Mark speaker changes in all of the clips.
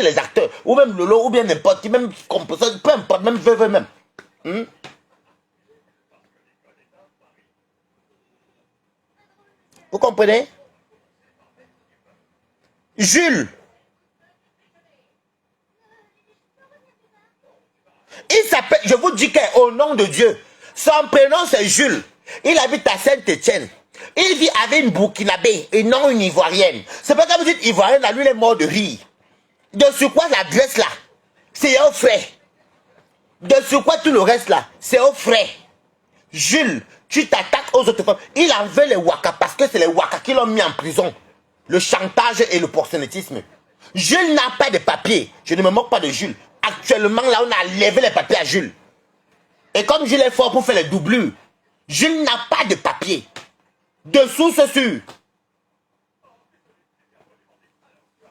Speaker 1: les acteurs, ou même Lolo, ou bien n'importe qui, même compositeur, peu importe, même veuve même. Vous comprenez? Jules. Il s'appelle, je vous dis qu'au nom de Dieu, son prénom c'est Jules. Il habite à Saint-Étienne. Il vit avec une Burkinabé et non une Ivoirienne. C'est pas comme vous dites Ivoirienne, là, lui il est mort de rire. De sur quoi l'adresse là, c'est au frais. De sur quoi tout le reste là, c'est au frais. Jules, tu t'attaques aux autres femmes. Il en veut les Waka parce que c'est les Waka qui l'ont mis en prison. Le chantage et le proxénétisme. Jules n'a pas de papier. Je ne me moque pas de Jules. Actuellement, là, on a levé les papiers à Jules. Et comme Jules est fort pour faire les doublures, Jules n'a pas de papier. Dessous, c'est sûr.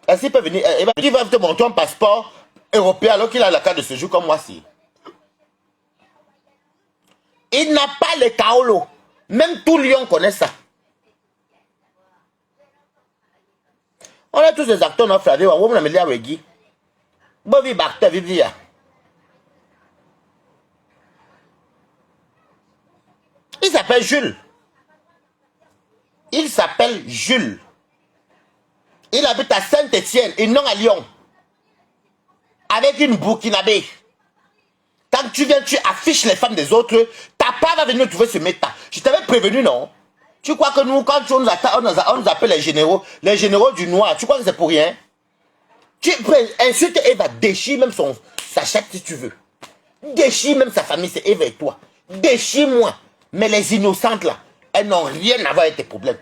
Speaker 1: Est-ce qu'il peut venir? Il va te montrer un passeport européen alors qu'il a la carte de séjour comme moi si. Il n'a pas le kaolo. Même tout Lyon connaît ça. On a tous des acteurs dans Flavie. On a mis les Wegi. Bovi Bakta Vivia. Il s'appelle Jules. Il s'appelle Jules. Il habite à Saint-Étienne et non à Lyon. Avec une Burkinabé. Quand tu viens, tu affiches les femmes des autres. Ta part va venir trouver ce méta. Je t'avais prévenu, non? Tu crois que nous, quand on nous appelle les généraux du noir, tu crois que c'est pour rien? Tu peux insulter Eva, déchire même sa chatte si tu veux. Déchire même sa famille, c'est Eva et toi. Déchire-moi. Mais les innocentes là, elles n'ont rien à voir avec tes problèmes.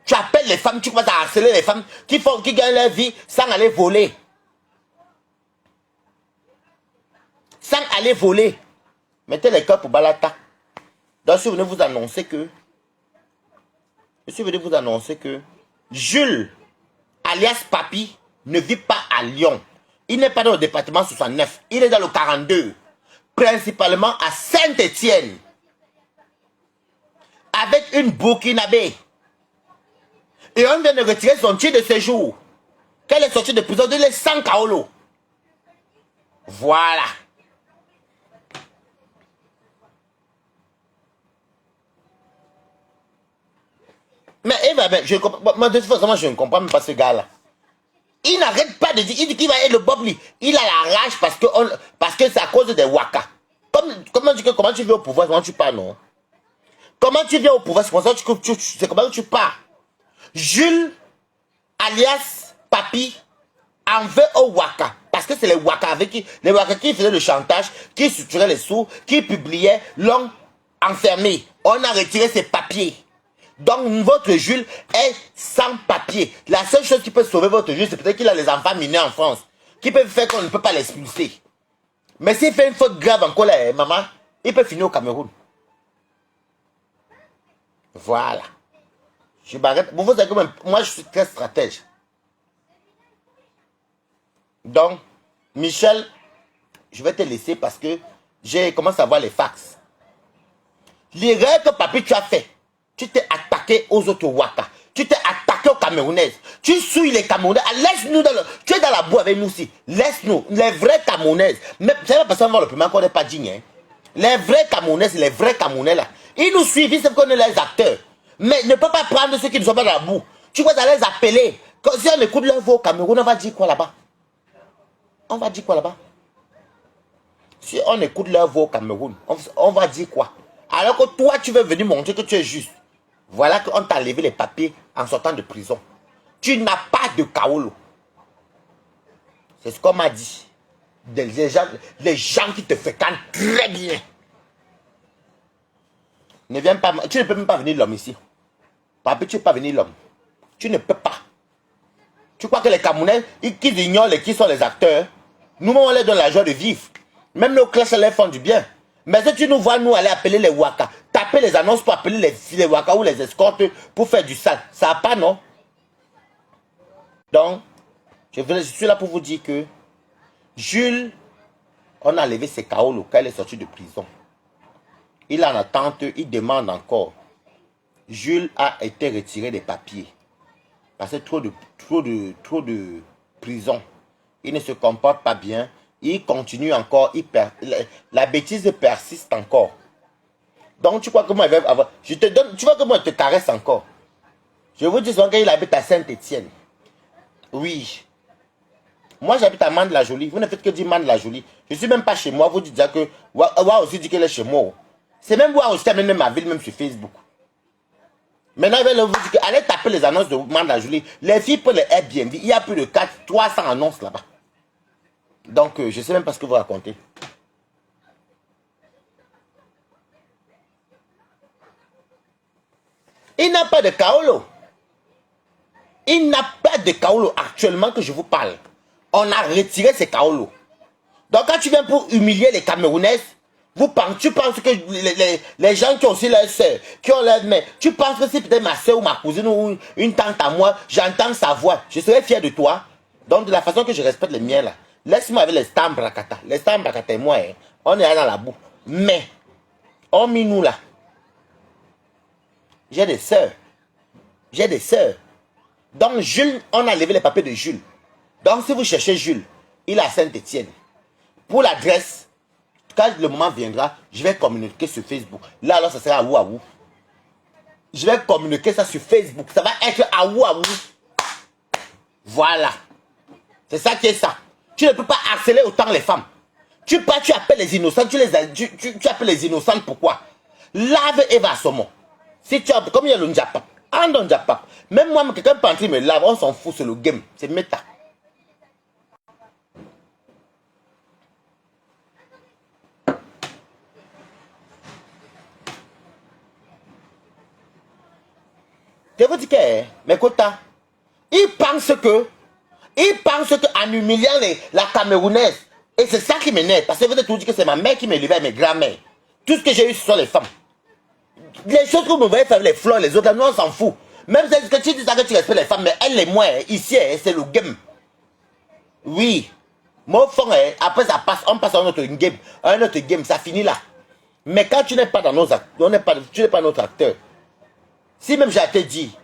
Speaker 1: Tu appelles les femmes, tu commences à harceler les femmes qui gagnent leur vie sans aller voler. Sans aller voler. Mettez les cœurs pour Balata. Donc je suis venu vous annoncer que Jules, alias Papi, ne vit pas à Lyon. Il n'est pas dans le département 69. Il est dans le 42. Principalement à Saint-Étienne. Avec une Burkinabé. Et on vient de retirer son titre de séjour. Qu'elle est sortie de prison, de les 100 kaolo. Voilà. Mais Eva, je comprends. De toute façon, moi, je ne comprends même pas ce gars-là. Il n'arrête pas de dire, il dit qu'il va être le Bobli. Il a la rage parce que c'est à cause des Waka. Comment tu viens au pouvoir, comment tu pars, non? Comment tu viens au pouvoir, c'est comment tu pars? Jules, alias Papi, en veut au Waka. Parce que c'est les Waka les Waka qui faisaient le chantage, qui suturaient les sous, qui publiaient, l'ont enfermé. On a retiré ses papiers. Donc votre Jules est sans papier. La seule chose qui peut sauver votre Jules, c'est peut-être qu'il a les enfants mineurs en France. Qui peut faire qu'on ne peut pas l'expulser. Mais s'il fait une faute grave encore là, maman, il peut finir au Cameroun. Voilà. Je m'arrête. Vous savez comment moi je suis très stratège. Donc, Michel, je vais te laisser parce que j'ai commencé à voir les fax. L'erreur que Papi tu as fait, tu t'es attaqué aux autres Waka. Tu t'es attaqué aux Camerounaises. Tu souilles les Camerounaises. Laisse-nous tu es dans la boue avec nous aussi. Laisse-nous. Les vraies Camerounaises. Mais c'est pas parce qu'on va le premier qu'on n'est pas digne. Hein. Les vraies Camerounaises, les vrais Camerounais là. Ils nous suivent, ils savent qu'on est les acteurs. Mais ne peut pas prendre ceux qui ne sont pas dans la boue. Tu vas les appeler. Si on écoute leur voix au Cameroun, on va dire quoi là-bas? On va dire quoi là-bas? Si on écoute leur voix au Cameroun, on va dire quoi? Alors que toi, tu veux venir montrer que tu es juste. Voilà qu'on t'a levé les papiers en sortant de prison. Tu n'as pas de kaolo. C'est ce qu'on m'a dit. Les gens qui te fréquentent très bien. Ne viens pas. Tu ne peux même pas venir l'homme ici. Papi, tu ne peux pas venir l'homme. Tu ne peux pas. Tu crois que les Camerounais, qui ignorent qui sont les acteurs, nous, on leur donne la joie de vivre. Même nos classes, elles font du bien. Mais si tu nous vois, nous, aller appeler les Waka, taper les annonces pour appeler les Waka ou les escortes pour faire du sale, ça n'a pas, non? Donc, je suis là pour vous dire que Jules, on a levé ses kaolo quand il est sorti de prison. Il est en attente, il demande encore. Jules a été retiré des papiers. Parce que trop de prison. il ne se comporte pas bien, il continue encore, la bêtise persiste encore. Donc tu crois que moi, il va avoir, je te donne, tu vois que moi, je te caresse encore. Je vous dis souvent qu'il habite à Saint-Étienne. Oui. Moi, j'habite à Mande-la-Jolie. Vous ne faites que dire Mande-la-Jolie. Je ne suis même pas chez moi. Vous dites déjà que Wa aussi dit qu'elle est chez moi. C'est même Wa aussi qui a mené ma ville, même sur Facebook. Maintenant, il va vous dire que allez taper les annonces de Mande-la-Jolie. Les filles pour les Airbnb, il y a plus de 300 annonces là-bas. Donc, je ne sais même pas ce que vous racontez. Il n'a pas de Kaolo. Il n'a pas de Kaolo actuellement que je vous parle. On a retiré ces Kaolo. Donc quand tu viens pour humilier les Camerounaises, tu penses que les gens qui ont aussi leur soeur, qui ont leur mère, tu penses que c'est peut-être ma soeur ou ma cousine ou une tante à moi, j'entends sa voix, je serais fier de toi. Donc de la façon que je respecte les miens là, laisse-moi avec les Stambrakata. Les Stambrakata et moi, hein, on est là dans la boue. Mais, hormis nous là, j'ai des soeurs. J'ai des soeurs. Donc Jules, on a levé les papiers de Jules. Donc si vous cherchez Jules, il est à Saint-Étienne. Pour l'adresse, quand le moment viendra, je vais communiquer sur Facebook. Là alors ça sera à Ouaou. Je vais communiquer ça sur Facebook. Ça va être à Ouaou. Voilà. C'est ça qui est ça. Tu ne peux pas harceler autant les femmes. Tu appelles les innocents. Tu appelles les innocentes pourquoi? Lave Eva Somo. Si tu as, comme il y a le Njapap. En Njapap. Même moi, quelqu'un peut entrer me lave. On s'en fout, c'est le game. C'est méta. Je vous dis que, mais Kota, ils pensent qu'en humiliant la Camerounaise, et c'est ça qui m'énerve, parce que vous avez tout dit que c'est ma mère qui m'élevait et mes grands-mères. Tout ce que j'ai eu, ce sont les femmes. Les choses que vous me voyez faire, les fleurs, les autres, là, nous on s'en fout. Même si tu dis ça que tu respectes les femmes, mais elles, les moins, ici, c'est le game. Oui. Mon fond, après ça passe, on passe à un autre game, ça finit là. Mais quand tu n'es pas dans nos acteurs, tu n'es pas notre acteur. Si même je te dis,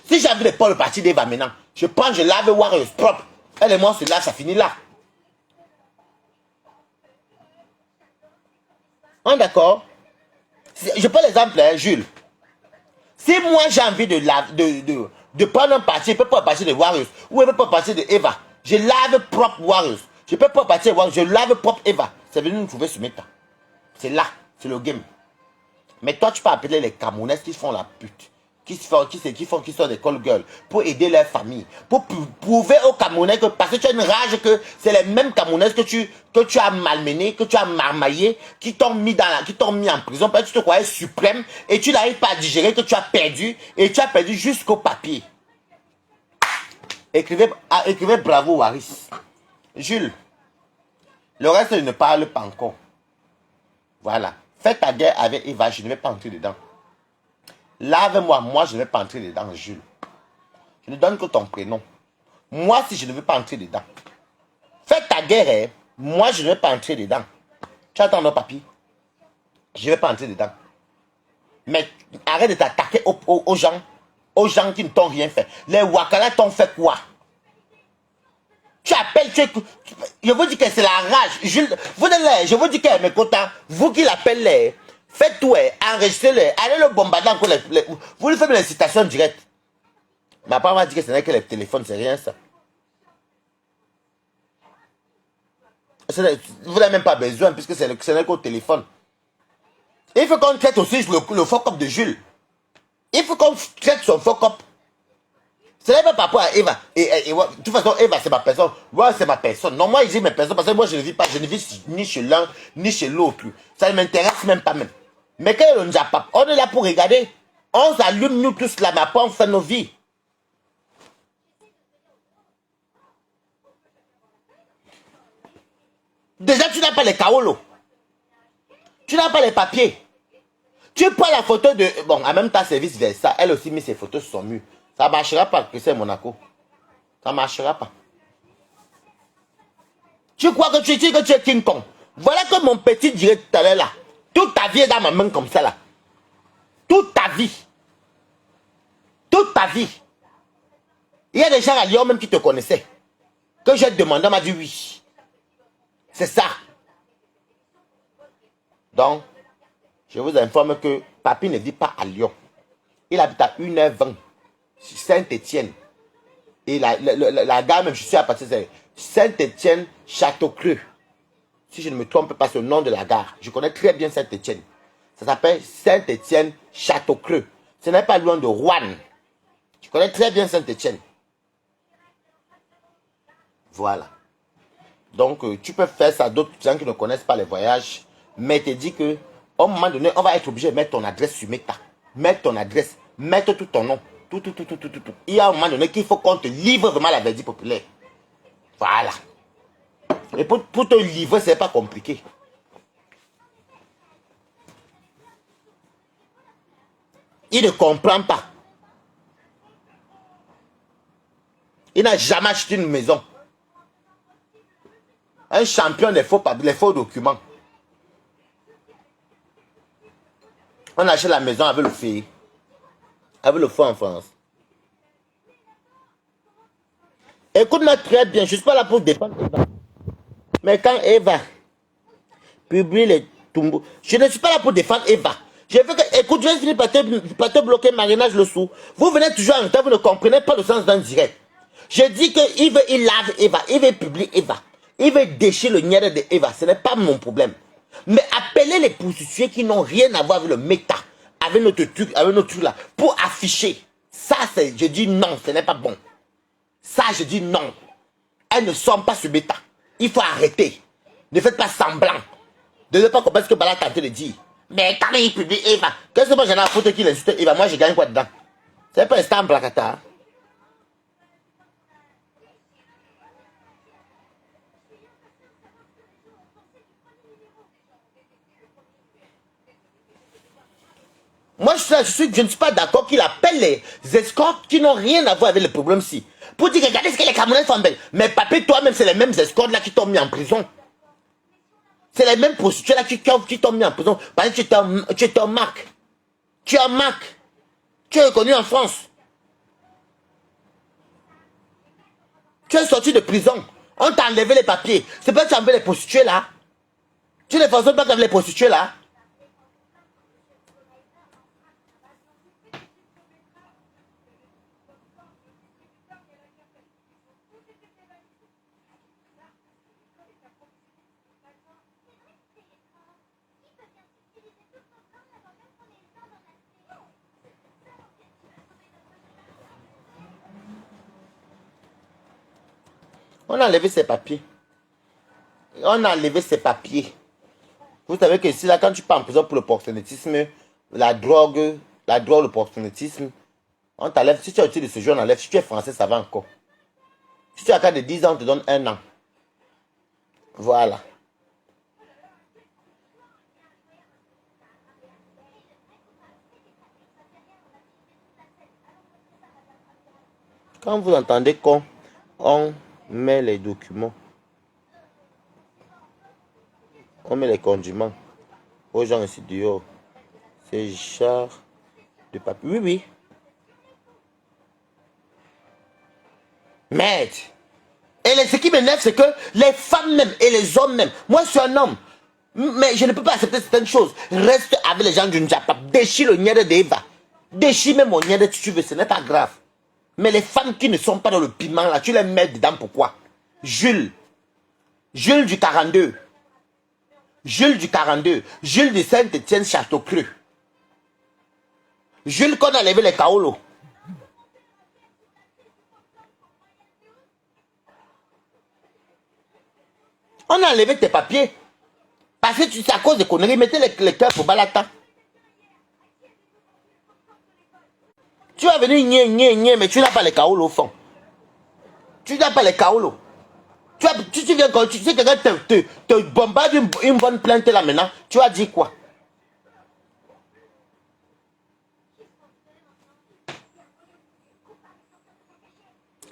Speaker 1: si j'avais pas le parti d'Eva maintenant, je prends, je lave Warriors propre. Elle et moi, on se lave, ça finit là. On est d'accord? Je prends l'exemple, hein, Jules. Si moi j'ai envie de prendre un parti, je peux pas partir de Warriors, ou je peux pas partir de Eva. Je lave propre Warriors. Je peux pas partir de Warriors, je lave propre Eva. C'est venu nous trouver ce méta. C'est là, c'est le game. Mais toi, tu peux appeler les Camerounaises qui font la pute, qui sont des call girls, pour aider leur famille, pour prouver aux Camerounais que, parce que tu as une rage que c'est les mêmes Camerounaises que tu as malmené, que tu as marmaillé, qui t'ont mis en prison, parce que tu te croyais suprême, et tu n'arrives pas à digérer que tu as perdu, et tu as perdu jusqu'au papier. Écrivez bravo Waris. Jules, le reste je ne parle pas encore. Voilà. Fais ta guerre avec Eva, je ne vais pas entrer dedans. Lave-moi, moi je ne vais pas entrer dedans, Jules. Je ne donne que ton prénom. Moi si je ne veux pas entrer dedans. Fais ta guerre, moi je ne vais pas entrer dedans. Tu attends nos papiers. Je ne vais pas entrer dedans. Mais arrête de t'attaquer aux gens qui ne t'ont rien fait. Les Wakala t'ont fait quoi? Tu appelles, je vous dis que c'est la rage. Je vous dis que mes quotas, vous qui l'appelez, faites tout, enregistrez-le, allez le bombarder encore. Vous lui faites les citations directes. Ma part m'a dit que ce n'est que les téléphones, c'est rien ça. Vous n'avez même pas besoin puisque ce n'est qu'au téléphone. Il faut qu'on traite aussi le fuck-up de Jules. Il faut qu'on traite son fuck-up. Ce n'est pas par rapport à Eva. De toute façon, Eva, c'est ma personne. Moi, c'est ma personne. Non, moi, je dis mes personnes parce que moi, je ne vis pas. Je ne vis ni chez l'un, ni chez l'autre. Ça ne m'intéresse même pas même. Mais quand on n'a pas, on est là pour regarder. On s'allume, nous tous là, mais après, on fait nos vies. Déjà, tu n'as pas les kaolo. Tu n'as pas les papiers. Tu prends la photo de... Bon, en même temps, service Versa, elle aussi met ses photos sur son mur. Ça ne marchera pas que c'est Monaco. Ça ne marchera pas. Tu crois que tu es King Kong. Voilà que mon petit dirait tout à l'heure là. Toute ta vie est dans ma main comme ça là. Toute ta vie. Toute ta vie. Il y a des gens à Lyon même qui te connaissaient. que j'ai demandé, on m'a dit oui. C'est ça. Donc, je vous informe que Papi ne vit pas à Lyon. Il habite à 1h20, Saint-Étienne. Et la gare, même, je suis à partir de Saint-Étienne, Château-Creux. Si je ne me trompe pas, c'est le nom de la gare. Je connais très bien Saint-Étienne. Ça s'appelle Saint-Étienne, Château-Creux. Ce n'est pas loin de Rouen. Je connais très bien Saint-Étienne. Voilà. Donc, tu peux faire ça à d'autres gens qui ne connaissent pas les voyages. Mais te dis que, au moment donné, on va être obligé de mettre ton adresse sur Meta. Mettre ton adresse. Mettre tout ton nom. Tout. Il y a un moment donné qu'il faut qu'on te livre vraiment la verdict populaire. Voilà. Et pour te livrer, ce n'est pas compliqué. Il ne comprend pas. Il n'a jamais acheté une maison. Un champion des faux documents. On achète la maison avec le feu. Avec le feu en France. Écoute-moi très bien, je ne suis pas là pour défendre Eva. Mais quand Eva publie les tombeaux, je ne suis pas là pour défendre Eva. Je veux que, écoute, je vais finir par te bloquer Marinage le sou. Vous venez toujours en retard, vous ne comprenez pas le sens d'un direct. Je dis que il lave Eva, il veut publier Eva. Il veut déchirer le nière de Eva, ce n'est pas mon problème. Mais appelez les prostituées qui n'ont rien à voir avec le méta, avec notre truc là, pour afficher. Ça, je dis non, ce n'est pas bon. Ça, je dis non. Elles ne sont pas sur méta. Il faut arrêter. Ne faites pas semblant. De ne pas comprendre ce que Bala tenté de dire. Mais quand il publie Eva, qu'est-ce que moi j'en ai à foutre qu'il insulte Eva? Moi, je gagne quoi dedans? C'est pas un stamp placata. Moi, je ne suis pas d'accord qu'il appelle les escortes qui n'ont rien à voir avec le problème-ci. Pour dire, regardez ce que les Camerounais font belles. Mais papi, toi-même, c'est les mêmes escortes là qui t'ont mis en prison. C'est les mêmes prostituées là qui t'ont mis en prison. Parce que tu es en marque. Tu es en marque. Tu es reconnu en France. Tu es sorti de prison. On t'a enlevé les papiers. C'est pas que tu as enlevé les prostituées là. Tu ne fonctionnes pas comme les prostituées là. On a enlevé ses papiers. On a enlevé ses papiers. Vous savez que ici, là, quand tu pars en prison pour le proxénétisme, la drogue, le proxénétisme, on t'enlève. Si tu as utilisé ce jeu, on enlève. Si tu es français, ça va encore. Si tu as cas de 10 ans, on te donne 1 an. Voilà. Quand vous entendez qu'on met les documents, on met les condiments aux gens ici dehors, c'est genre de papier. Oui, oui. Merde. Et ce qui m'énerve, c'est que les femmes même et les hommes même, moi je suis un homme, mais je ne peux pas accepter certaines choses. Reste avec les gens du Njapap, déchire le nière d'Eva, déchire même mon nière si tu veux, ce n'est pas grave. Mais les femmes qui ne sont pas dans le piment là, tu les mets dedans pourquoi? Jules du 42. Jules du 42. Jules de Saint-Étienne, Château-Creux. Jules qu'on a levé les Kaolo. On a enlevé tes papiers. Parce que c'est à cause des conneries. Mettez les cœurs pour Balata. Tu vas venir nier, mais tu n'as pas les Kaolo au fond. Tu n'as pas les Kaolo. Tu viens quand tu sais que quelqu'un te bombarde une bonne plainte là maintenant, tu as dit quoi?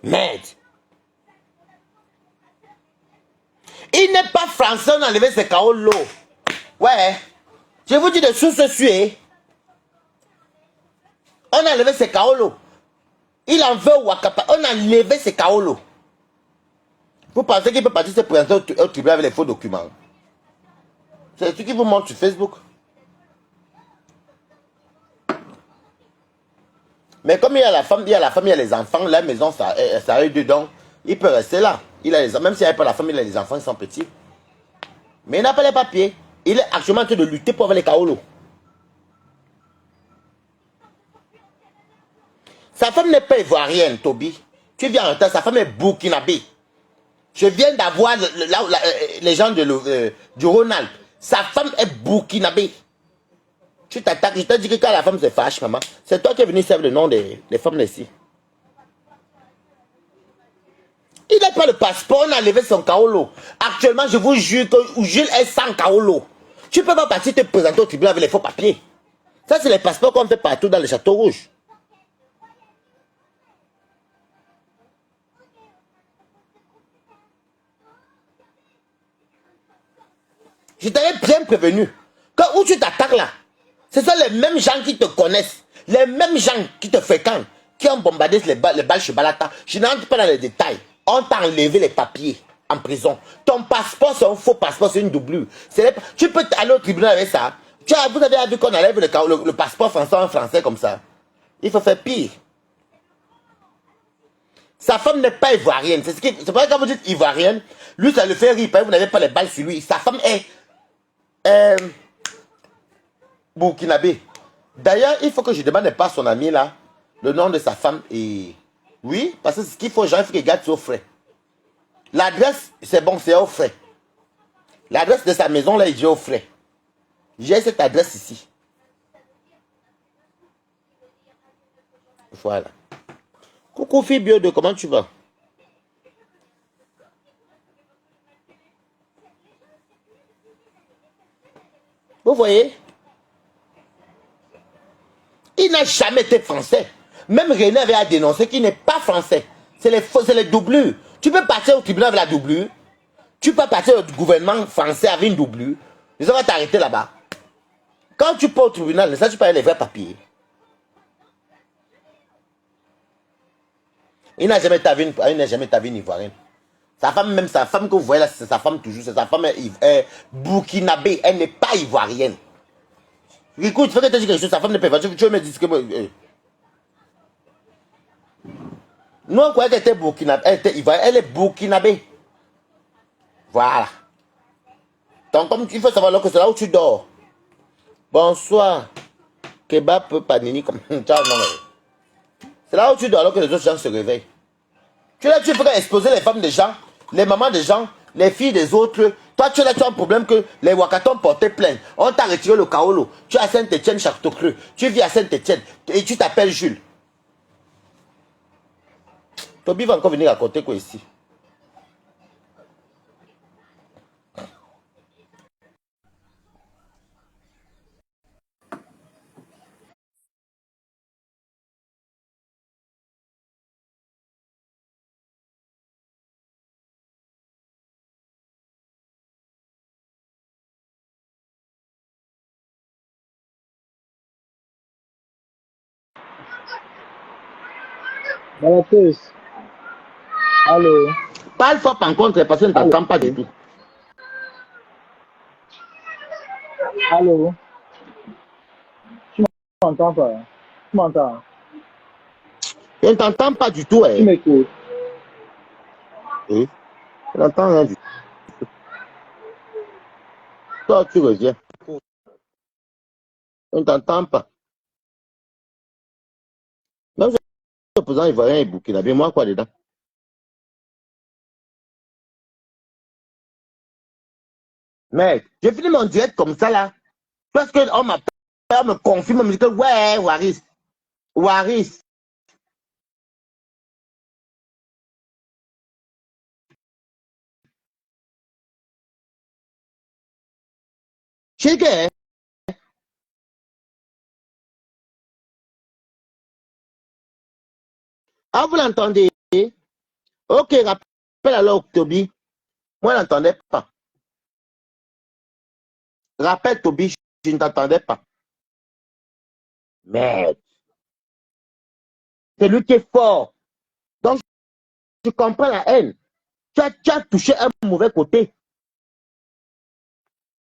Speaker 1: Merde. Il n'est pas français, on a enlevé ses Kaolo. Ouais. Je vous dis de source sûre. On a enlevé ses Kaolo. Il en veut Wakapa. On a enlevé ses Kaolo. Vous pensez qu'il peut partir se présenter au tribunal avec les faux documents? C'est ce qui vous montre sur Facebook. Mais comme il y a la femme, il y a les enfants, la maison, ça a eu dedans, il peut rester là. Même s'il n'y a pas la femme, il a les enfants, ils sont petits. Mais il n'a pas les papiers. Il est actuellement en train de lutter pour avoir les kaolos. Sa femme n'est pas ivoirienne, Toby. Tu viens en retard, sa femme est burkinabé. Je viens d'avoir les gens du Ronald. Sa femme est burkinabé. Tu t'attaques, je t'ai dit que quand la femme se fâche, maman, c'est toi qui es venu servir le nom des femmes ici. Il n'a pas le passeport, on a levé son kaolo. Actuellement, je vous jure que Jules est sans kaolo. Tu ne peux pas partir te présenter au tribunal avec les faux papiers. Ça, c'est les passeports qu'on fait partout dans le Château Rouge. Je t'avais bien prévenu. Quand où tu t'attaques là, ce sont les mêmes gens qui te connaissent, les mêmes gens qui te fréquentent, qui ont bombardé les balles chez Balata. Je n'entre pas dans les détails. On t'a enlevé les papiers en prison. Ton passeport, c'est un faux passeport, c'est une doublure. Tu peux aller au tribunal avec ça. Vous avez vu qu'on enlève le passeport français en français comme ça. Il faut faire pire. Sa femme n'est pas ivoirienne. C'est pour ça que quand vous dites ivoirienne, lui, ça le fait rire. Vous n'avez pas les balles sur lui. Sa femme est burkinabé. D'ailleurs, il faut que je demande pas à son ami là le nom de sa femme. Et oui, parce que ce qu'il faut, il faut qu'il garde au frais. L'adresse, c'est bon, c'est au frais. L'adresse de sa maison là, il dit au frais. J'ai cette adresse ici. Voilà. Coucou fille Biode, comment tu vas? Vous voyez? Il n'a jamais été français. Même René avait dénoncé qu'il n'est pas français. C'est les doublures. Tu peux partir au tribunal avec la doublure. Tu peux partir au gouvernement français avec une doublure. Ils vont t'arrêter là-bas. Quand tu pars au tribunal, ça tu peux avoir les vrais papiers. Il n'a jamais été une ivoirienne. Sa femme, même sa femme que vous voyez là, c'est sa femme toujours. C'est sa femme burkinabé. Elle n'est pas ivoirienne. Écoute, il faut que tu te dises quelque chose. Sa femme n'est pas ivoirienne. Tu veux me dire que... Nous, on croyait qu'elle était burkinabé. Elle était ivoirienne. Elle est burkinabé. Voilà. Donc, comme il faut savoir que c'est là où tu dors. Bonsoir. Kebab panini comme... Ciao, non. C'est là où tu dors alors que les autres gens se réveillent. Tu es là, tu peux exposer les femmes des gens, les mamans des gens, les filles des autres. Toi, tu es là, tu as un problème que les Wakatons portaient plainte. On t'a retiré le kaolo. Tu es à Saint-Etienne, Château-Creux. Tu vis à Saint-Etienne et tu t'appelles Jules. Toby va encore venir raconter quoi ici?
Speaker 2: Balateuse. Allô.
Speaker 1: Parle fort par contre, parce que ne t'entends pas du tout.
Speaker 2: Allô. Tu m'entends pas? Tu m'entends?
Speaker 1: Je ne t'entends pas du tout.
Speaker 2: Tu m'écoutes?
Speaker 1: Oui. Je n'entends rien du tout. Toi, tu reviens. Je ne t'entends pas. Même si le président ivoirien et burkinabé, moi quoi dedans? Mais j'ai fini mon direct comme ça là. Parce qu'on m'appelle, on me confirme, on me dit que ouais, Waris. Waris. Je sais que, ah, vous l'entendez? Ok, rappelle alors Toby. Moi, je n'entendais pas. Rappelle Toby, je ne t'entendais pas. Mais c'est lui qui est fort. Donc, je comprends la haine. Tu as touché un mauvais côté.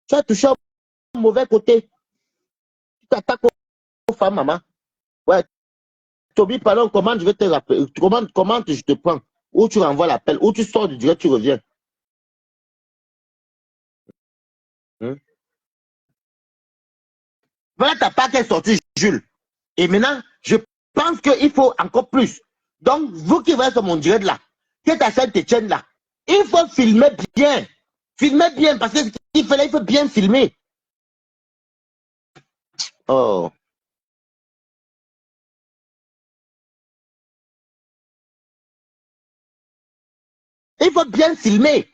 Speaker 1: Tu as touché un mauvais côté. Tu t'attaques aux femmes, maman. Ouais, Toby, pardon, comment je vais te rappeler? Comment je te prends? Ou tu renvoies l'appel, ou tu sors du direct, tu reviens. Hmm? Voilà ta part qui est sortie, Jules. Et maintenant, je pense qu'il faut encore plus. Donc, vous qui voyez sur mon direct là, qui est à Saint-Etienne là, il faut filmer bien. Filmer bien, parce qu'il faut bien filmer. Oh. Il faut bien filmer.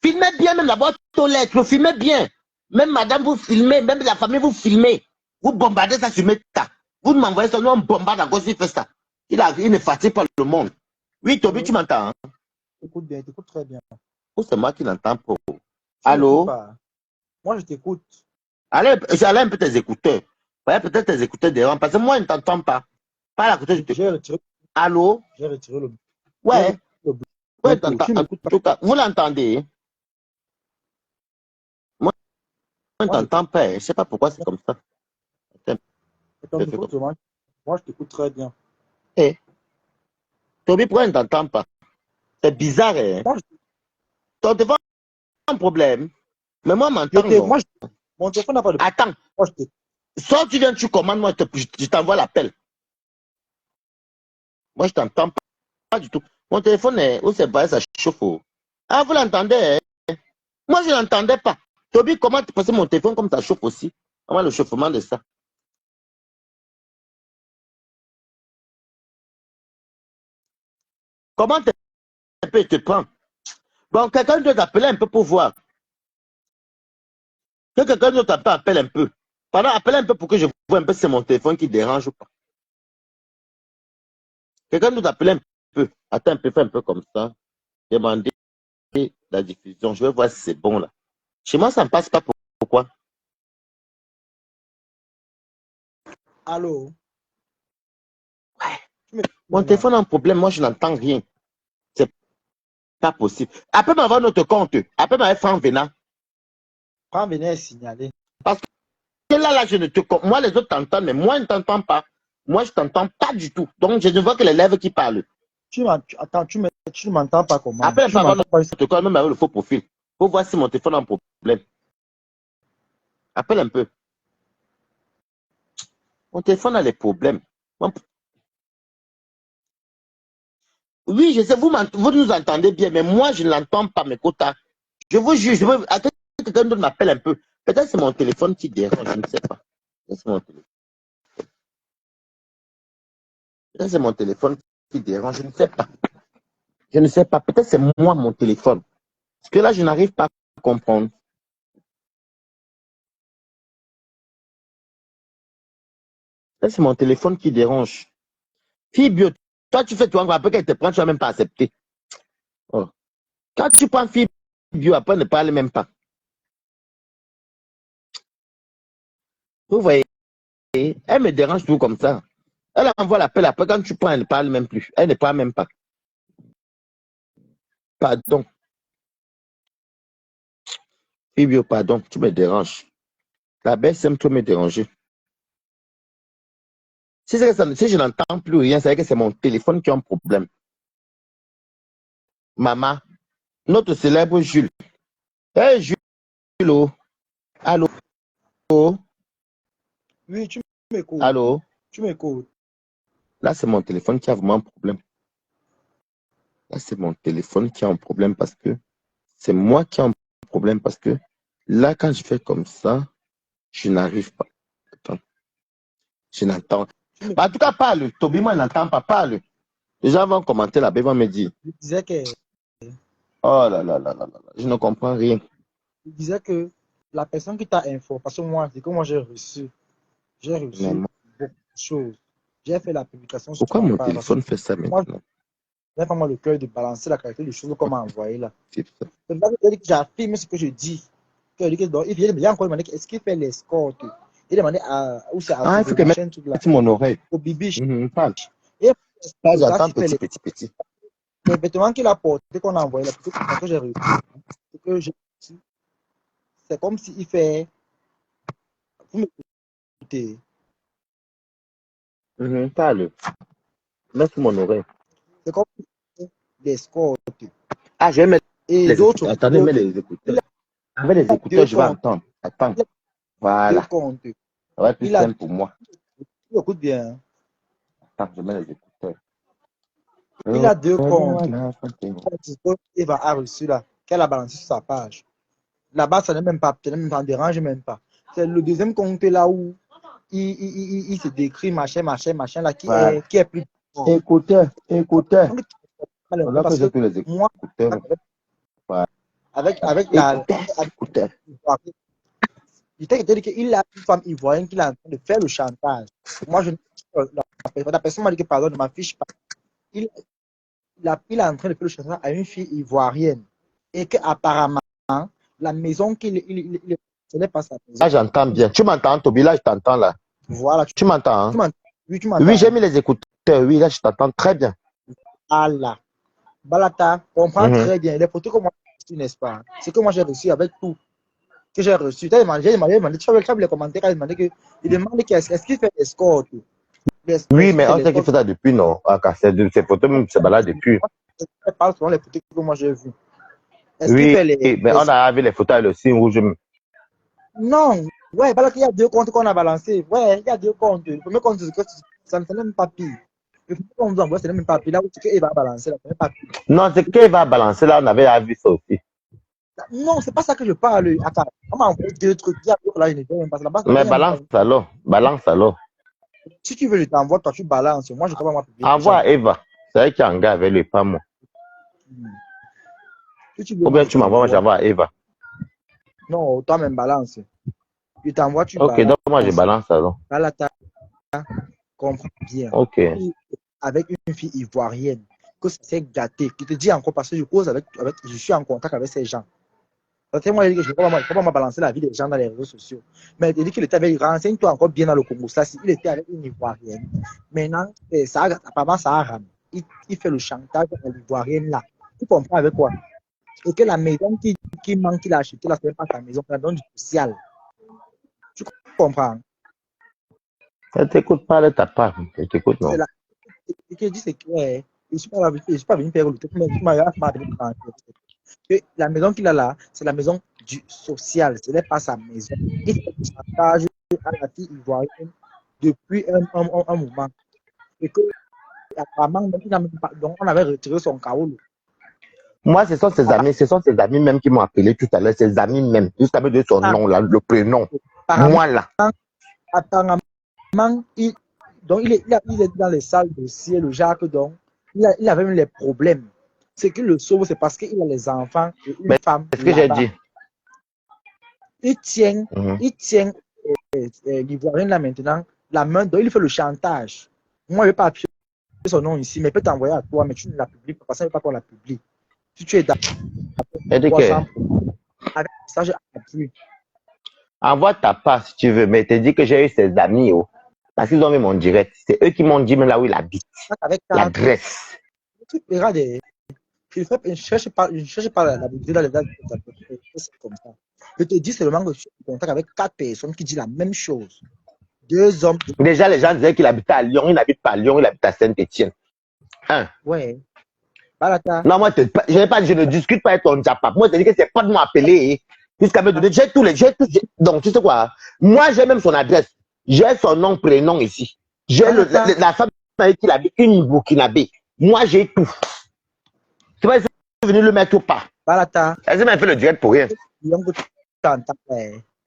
Speaker 1: Filmez bien, même la boîte aux lettres, filmez bien. Même madame, vous filmez, même la famille, vous filmez. Vous bombardez ça sur Meta. Vous m'envoyez ça, nous on bombarde encore s'il fait ça. Il ne fatigue pas le monde. Oui, Toby,
Speaker 2: Allô?
Speaker 1: tu m'entends? Hein?
Speaker 2: T'écoutes bien, t'écoutes très bien.
Speaker 1: Ou c'est moi qui l'entends pas?
Speaker 2: Tu m'écoutes
Speaker 1: Allô?
Speaker 2: pas. Moi, je t'écoute.
Speaker 1: Allez, j'allais un peu tes écouteurs. Ouais, peut-être tes écouteurs dérangent, parce que moi, je ne t'entends pas. Pas à côté, je te...
Speaker 2: J'ai retiré,
Speaker 1: Allô?
Speaker 2: j'ai retiré le, j'ai
Speaker 1: Ouais,
Speaker 2: retiré le
Speaker 1: ouais,
Speaker 2: Bluetooth.
Speaker 1: t'entends.
Speaker 2: Tu
Speaker 1: En
Speaker 2: m'écoutes pas.
Speaker 1: tout cas, vous l'entendez? Hein? Moi, je ne
Speaker 2: Moi,
Speaker 1: t'entends pas. Hein. Je ne sais pas pourquoi c'est comme ça.
Speaker 2: c'est ton micro qui marche. Moi, je t'écoute très bien.
Speaker 1: Hey, Toby, pourquoi je ne t'entends pas? C'est bizarre, hein?
Speaker 2: Moi,
Speaker 1: Ton téléphone a un problème. Mais moi, m'entends, non?
Speaker 2: moi, mon téléphone n'a pas de.
Speaker 1: Attends,
Speaker 2: Moi, je t'écoute.
Speaker 1: soit tu viens, tu commandes, moi, je t'envoie l'appel. Moi, je t'entends pas du tout. Mon téléphone est, où c'est pas, ça chauffe. Oh. Ah, vous l'entendez, hein? Moi, je l'entendais pas. Toby, comment tu passes mon téléphone comme ça chauffe aussi? Comment le chauffement de ça? Comment te prends? Bon, quelqu'un doit t'appeler un peu pour voir. Que quelqu'un doit t'appeler, appelle un peu. Pendant, appelle un peu pour que je vois un peu si c'est mon téléphone qui dérange ou pas. Quelqu'un doit t'appeler un peu. Attends un peu, fais un peu comme ça. Demander la diffusion. Je vais voir si c'est bon là. Chez moi, ça ne passe pas. Pourquoi?
Speaker 2: Allô?
Speaker 1: Ouais.
Speaker 2: Tu m'écoutes
Speaker 1: Mon
Speaker 2: maintenant.
Speaker 1: téléphone a un problème. Moi, je n'entends rien. C'est pas possible. Après m'avoir notre compte. Après m'avoir Franck Venant.
Speaker 2: Prends venir signaler.
Speaker 1: Parce que là, je ne te. Moi, les autres t'entendent, mais moi, je ne t'entends pas. Moi, je ne t'entends pas du tout. Donc, je ne vois que les lèvres qui parlent.
Speaker 2: Attends, tu ne m'entends pas comment?
Speaker 1: Après,
Speaker 2: Tu ne
Speaker 1: avoir
Speaker 2: m'entends pas?
Speaker 1: notre compte, même avec le faux profil. Pour voir si mon téléphone a un problème. Appelle un peu. Mon téléphone a des problèmes. Oui, je sais, vous nous entendez bien, mais moi, je ne l'entends pas, mes quotas. Je vous jure, attends, quelqu'un d'autre m'appelle un peu. Peut-être c'est mon téléphone qui dérange, je ne sais pas. Peut-être c'est mon téléphone qui dérange, je ne sais pas. Je ne sais pas. Peut-être c'est moi, mon téléphone. Parce que là, je n'arrive pas à comprendre. Peut-être c'est mon téléphone qui dérange. Fille bio, toi, tu fais toi, après qu'elle te prend, tu ne vas même pas accepter. Oh. Quand tu prends fille bio, après, ne parle même pas. Vous voyez, elle me dérange tout comme ça. Elle envoie l'appel après, quand tu prends, elle ne parle même plus. Elle ne parle même pas. Pardon. Fibio, pardon, tu me déranges. La baisse aime trop me déranger. Si je n'entends plus rien, c'est que c'est mon téléphone qui a un problème. Maman, notre célèbre Jules. Hey Jules, oh. Allô?
Speaker 2: Oui, tu m'écoutes.
Speaker 1: Allô?
Speaker 2: Tu m'écoutes.
Speaker 1: Là, c'est mon téléphone qui a vraiment un problème. Là, c'est mon téléphone qui a un problème parce que c'est moi qui ai un problème parce que là, quand je fais comme ça, je n'arrive pas. Attends, je n'entends. En tout cas, parle. Toby, moi, il n'entend pas. Parle. Les gens vont commenter là-bas, ils vont me dire.
Speaker 2: Je disais que,
Speaker 1: Oh là là là là là, je ne comprends rien.
Speaker 2: je disais que la personne qui t'a informé, parce que moi, c'est que moi j'ai
Speaker 1: Mais
Speaker 2: reçu beaucoup de choses. J'ai fait la publication sur
Speaker 1: pourquoi
Speaker 2: ma
Speaker 1: mon
Speaker 2: page. Parce que
Speaker 1: téléphone fait ça
Speaker 2: moi,
Speaker 1: maintenant?
Speaker 2: j'ai vraiment le cœur de balancer la qualité des choses qu'on m'a envoyé là.
Speaker 1: C'est ça.
Speaker 2: C'est là que j'affirme ce que je dis. Il y a encore demandé est-ce qu'il fait l'escorte. Il a demandé où c'est à
Speaker 1: Ah, il faut que
Speaker 2: machin, tout là.
Speaker 1: mette mon oreille.
Speaker 2: Au bibiche.
Speaker 1: Parle.
Speaker 2: Et
Speaker 1: Là,
Speaker 2: le gars
Speaker 1: j'entends
Speaker 2: qui fait
Speaker 1: petit,
Speaker 2: les
Speaker 1: petit, petit.
Speaker 2: les vêtements qu'il a portés, qu'on a envoyé, que j'ai reçu, c'est comme s'il fait, vous m'écoutez,
Speaker 1: Parle. Mets sur mon oreille.
Speaker 2: c'est comme s'il fait l'escorte.
Speaker 1: Ah, je vais mettre
Speaker 2: Et
Speaker 1: les
Speaker 2: d'autres,
Speaker 1: écouteurs. Attendez, mets les écouteurs. Avec les écouteurs, je vais entendre. Attends.
Speaker 2: il a deux
Speaker 1: Voilà.
Speaker 2: comptes.
Speaker 1: Ça va être plus
Speaker 2: Il a,
Speaker 1: simple pour moi.
Speaker 2: écoute bien,
Speaker 1: Attends, je mets les écouteurs.
Speaker 2: il a deux comptes.
Speaker 1: Voilà.
Speaker 2: Eva a reçu là, qu'elle a balancé sur sa page. Là-bas, ça n'est même pas, ça ne dérange même pas. C'est le deuxième compte là où il se décrit machin là
Speaker 1: Voilà.
Speaker 2: qui est plus fort.
Speaker 1: Écouteurs.
Speaker 2: Donc,
Speaker 1: Voilà que
Speaker 2: parce
Speaker 1: j'ai
Speaker 2: que
Speaker 1: tous les
Speaker 2: moi,
Speaker 1: écouteurs. Voilà.
Speaker 2: avec
Speaker 1: Écouteurs.
Speaker 2: il t'a dit qu'il a une femme ivoirienne qui est en train de faire le chantage. Moi, la personne m'a dit que pardon, ne m'affiche pas. Il est en train de faire le chantage à une fille ivoirienne. Et qu'apparemment, la maison ce n'est pas sa maison.
Speaker 1: Là, j'entends bien. Tu m'entends, Toby? Là, je t'entends là.
Speaker 2: Voilà.
Speaker 1: Tu m'entends, hein?
Speaker 2: Oui, tu m'entends.
Speaker 1: Oui, j'ai mis les écouteurs. Oui, là, je t'entends très bien.
Speaker 2: Allah. Balata comprend très bien les photos que moi j'ai reçues, n'est-ce pas? C'est que moi j'ai reçu avec tout que j'ai reçu. J'ai demandé, tu as vu les commentaires, il demandé que, il demande est-ce qu'il fait escorte?
Speaker 1: Oui, mais on sait qu'il fait ça depuis, non? Ces photos, même, c'est balade depuis.
Speaker 2: Je parle selon les photos que moi j'ai vues. Est-ce qu'il
Speaker 1: Oui,
Speaker 2: fait les.
Speaker 1: mais on a vu les photos avec le signe rouge.
Speaker 2: Non, ouais, Balata, il y a deux comptes qu'on a balancés. Ouais, il y a deux comptes. Le premier compte, c'est que ça ne fait même pas pire. Le premier compte, vous envoie, c'est même pas pire. Là où c'est qu'il va balancer, là, c'est même pas pire.
Speaker 1: Non, c'est qu'il va balancer là, on avait vu ça aussi.
Speaker 2: Non, c'est pas ça que je parle. Attends, on m'a envoyé deux trucs. Il y a d'autres là, je ne sais même pas.
Speaker 1: Mais balance alors, balance alors.
Speaker 2: Si tu veux, je t'envoie, toi tu balances. Moi, je ne peux pas moi publier.
Speaker 1: Envoie à Eva. C'est elle qui est en gars avec lui, pas moi.
Speaker 2: Si tu veux,
Speaker 1: Ou bien tu m'envoies, moi j'envoie à Eva.
Speaker 2: Non, toi-même balance. Je t'envoie, tu
Speaker 1: Ok,
Speaker 2: balances.
Speaker 1: donc moi je balance alors.
Speaker 2: Balata comprends bien.
Speaker 1: Ok.
Speaker 2: Avec une fille ivoirienne, que c'est gâté. Qui te dit encore parce que je cause je suis en contact avec ces gens. Moi, je ne peux pas balancer la vie des gens dans les réseaux sociaux. Mais il dit qu'il était avec, renseigne-toi encore bien dans le Congo. Ça, il était avec une ivoirienne. Maintenant, apparemment, ça a ramé. Il fait le chantage à l'ivoirienne là. Tu comprends avec quoi? Et que la maison qui manque, qu'il a acheté là, ce n'est pas sa maison, c'est la maison du social. Tu comprends?
Speaker 1: Elle t'écoute pas de ta part. Elle t'écoute, non.
Speaker 2: Ce que je dis, c'est que je ne suis pas venu faire le truc, mais tu m'as que la maison qu'il a là, c'est la maison du social, ce n'est pas sa maison. Il fait du chantage à la fille ivoirienne depuis un moment. Et que, apparemment, donc on avait retiré son kaoulou.
Speaker 1: Moi, ce sont ses amis même qui m'ont appelé tout à l'heure, ses amis même, jusqu'à me donner son nom, là, le prénom. Moi, là.
Speaker 2: Apparemment, il est dans les salles de ciel, le Jacques, donc, il avait même les problèmes. Ce qui le sauve, c'est parce qu'il a les enfants et une femme.
Speaker 1: C'est ce que j'ai dit.
Speaker 2: Il tient l'Ivoirien là maintenant, la main, donc il fait le chantage. Moi, je ne vais pas appuyer son nom ici, mais il peut t'envoyer à toi, mais tu ne la publies pas parce que je ne vais pas qu'on la publie. Si tu es d'accord, avec le message à appui.
Speaker 1: Envoie ta part si tu veux, mais te dis que j'ai eu ses amis, oh, parce qu'ils ont vu mon direct. C'est eux qui m'ont dit même là où il habite, l'adresse.
Speaker 2: Tu verras des. Je ne cherche pas la vérité dans les dates comme ça. Je te dis seulement que je suis en contact avec 4 personnes qui disent la même chose. 2 hommes.
Speaker 1: Déjà, les gens disaient qu'il habitait à Lyon, il n'habite pas à Lyon, il habite à Saint-Étienne.
Speaker 2: Ouais.
Speaker 1: Non, moi, je ne discute pas avec ton diapap. Moi, je te dis que c'est pas de m'appeler. Jusqu'à me donner, donc, tu sais quoi? Moi, j'ai même son adresse. J'ai son nom, prénom ici. J'ai la femme avec qui il habite, une Burkinabé. Moi, j'ai tout. Tu vois, est venu le mettre ou pas? Elle m'a fait le direct pour rien.